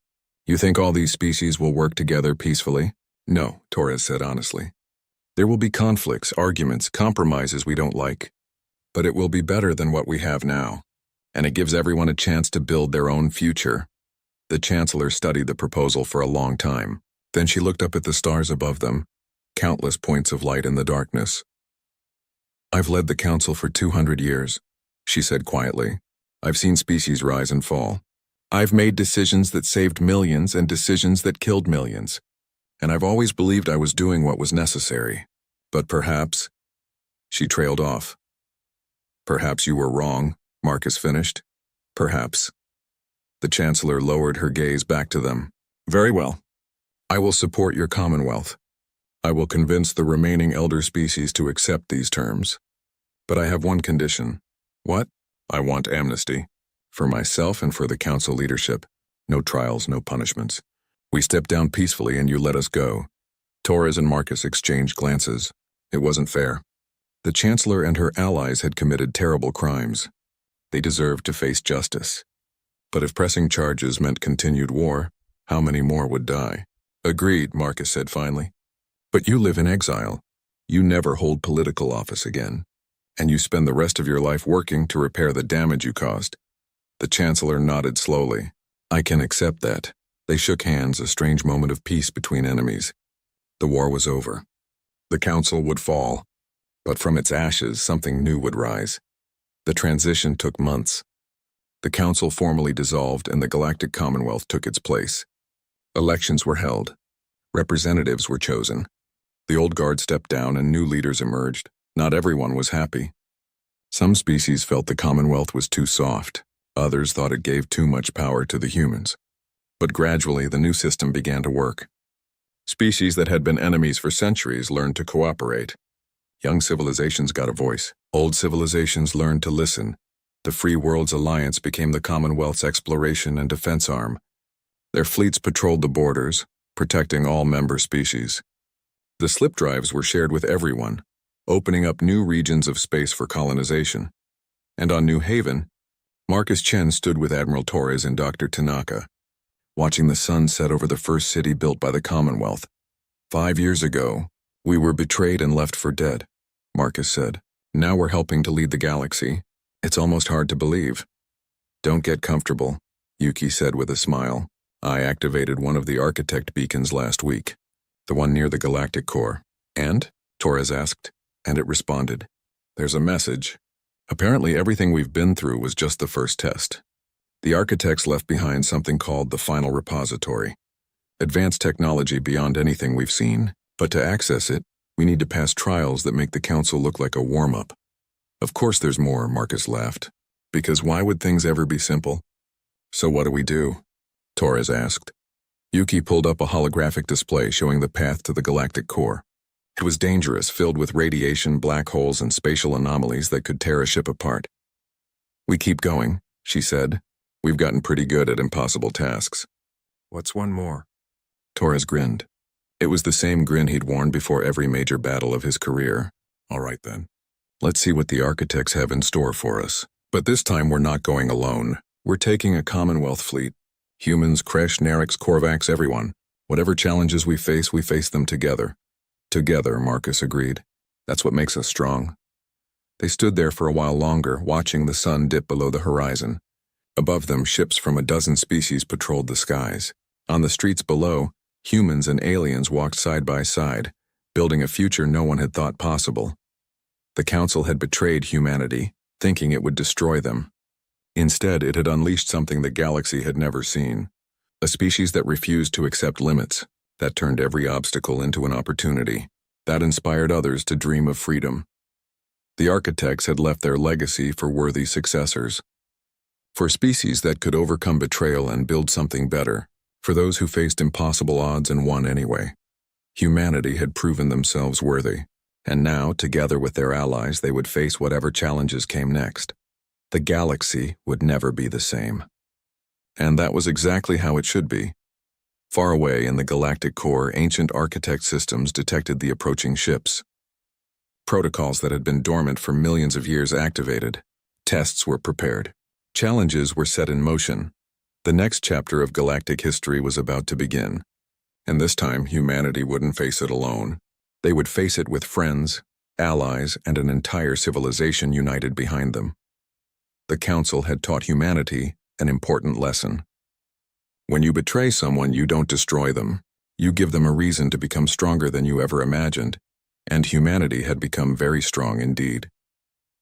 You think all these species will work together peacefully?" "No," Torres said honestly. "There will be conflicts, arguments, compromises we don't like. But it will be better than what we have now, and it gives everyone a chance to build their own future." The Chancellor studied the proposal for a long time. Then she looked up at the stars above them, countless points of light in the darkness. "I've led the Council for 200 years, she said quietly. "I've seen species rise and fall. I've made decisions that saved millions and decisions that killed millions. And I've always believed I was doing what was necessary. But perhaps—" She trailed off. "Perhaps you were wrong," Marcus finished. "Perhaps." The Chancellor lowered her gaze back to them. "Very well. I will support your Commonwealth. I will convince the remaining elder species to accept these terms. But I have one condition." "What?" "I want amnesty. For myself and for the Council leadership. No trials, no punishments. We step down peacefully and you let us go." Torres and Marcus exchanged glances. It wasn't fair. The Chancellor and her allies had committed terrible crimes. They deserved to face justice. But if pressing charges meant continued war, how many more would die? "Agreed," Marcus said finally. "But you live in exile. You never hold political office again. And you spend the rest of your life working to repair the damage you caused." The Chancellor nodded slowly. "I can accept that." They shook hands, a strange moment of peace between enemies. The war was over. The Council would fall. But from its ashes, something new would rise. The transition took months. The Council formally dissolved and the Galactic Commonwealth took its place. Elections were held. Representatives were chosen. The old guard stepped down and new leaders emerged. Not everyone was happy. Some species felt the Commonwealth was too soft. Others thought it gave too much power to the humans. But gradually, the new system began to work. Species that had been enemies for centuries learned to cooperate. Young civilizations got a voice. Old civilizations learned to listen. The Free Worlds Alliance became the Commonwealth's exploration and defense arm. Their fleets patrolled the borders, protecting all member species. The slip drives were shared with everyone, opening up new regions of space for colonization. And on New Haven, Marcus Chen stood with Admiral Torres and Dr. Tanaka, watching the sun set over the first city built by the Commonwealth. 5 years ago, we were betrayed and left for dead, Marcus said. Now we're helping to lead the galaxy. It's almost hard to believe. Don't get comfortable, Yuki said with a smile. I activated one of the architect beacons last week, the one near the galactic core. And? Torres asked, and it responded. There's a message. Apparently everything we've been through was just the first test. The architects left behind something called the final repository. Advanced technology beyond anything we've seen. But to access it, we need to pass trials that make the Council look like a warm-up. Of course there's more, Marcus laughed. Because why would things ever be simple? So what do we do? Torres asked. Yuki pulled up a holographic display showing the path to the galactic core. It was dangerous, filled with radiation, black holes, and spatial anomalies that could tear a ship apart. We keep going, she said. We've gotten pretty good at impossible tasks. What's one more? Torres grinned. It was the same grin he'd worn before every major battle of his career. All right then. Let's see what the architects have in store for us. But this time we're not going alone. We're taking a Commonwealth fleet. Humans, Kresh, Narix, Korvax, everyone. Whatever challenges we face them together. Together, Marcus agreed. That's what makes us strong. They stood there for a while longer, watching the sun dip below the horizon. Above them, ships from a dozen species patrolled the skies. On the streets below, humans and aliens walked side by side, building a future no one had thought possible. The Council had betrayed humanity, thinking it would destroy them. Instead, it had unleashed something the galaxy had never seen. A species that refused to accept limits, that turned every obstacle into an opportunity, that inspired others to dream of freedom. The architects had left their legacy for worthy successors. For species that could overcome betrayal and build something better, for those who faced impossible odds and won anyway. Humanity had proven themselves worthy, and now, together with their allies, they would face whatever challenges came next. The galaxy would never be the same. And that was exactly how it should be. Far away in the galactic core, ancient architect systems detected the approaching ships. Protocols that had been dormant for millions of years activated. Tests were prepared. Challenges were set in motion. The next chapter of galactic history was about to begin. And this time, humanity wouldn't face it alone. They would face it with friends, allies, and an entire civilization united behind them. The Council had taught humanity an important lesson. When you betray someone, you don't destroy them. You give them a reason to become stronger than you ever imagined. And humanity had become very strong indeed.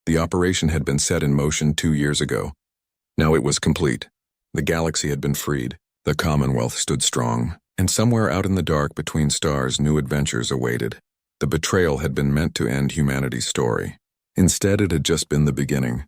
The operation had been set in motion 2 years ago. Now it was complete. The galaxy had been freed. The Commonwealth stood strong. And somewhere out in the dark between stars, new adventures awaited. The betrayal had been meant to end humanity's story. Instead, it had just been the beginning.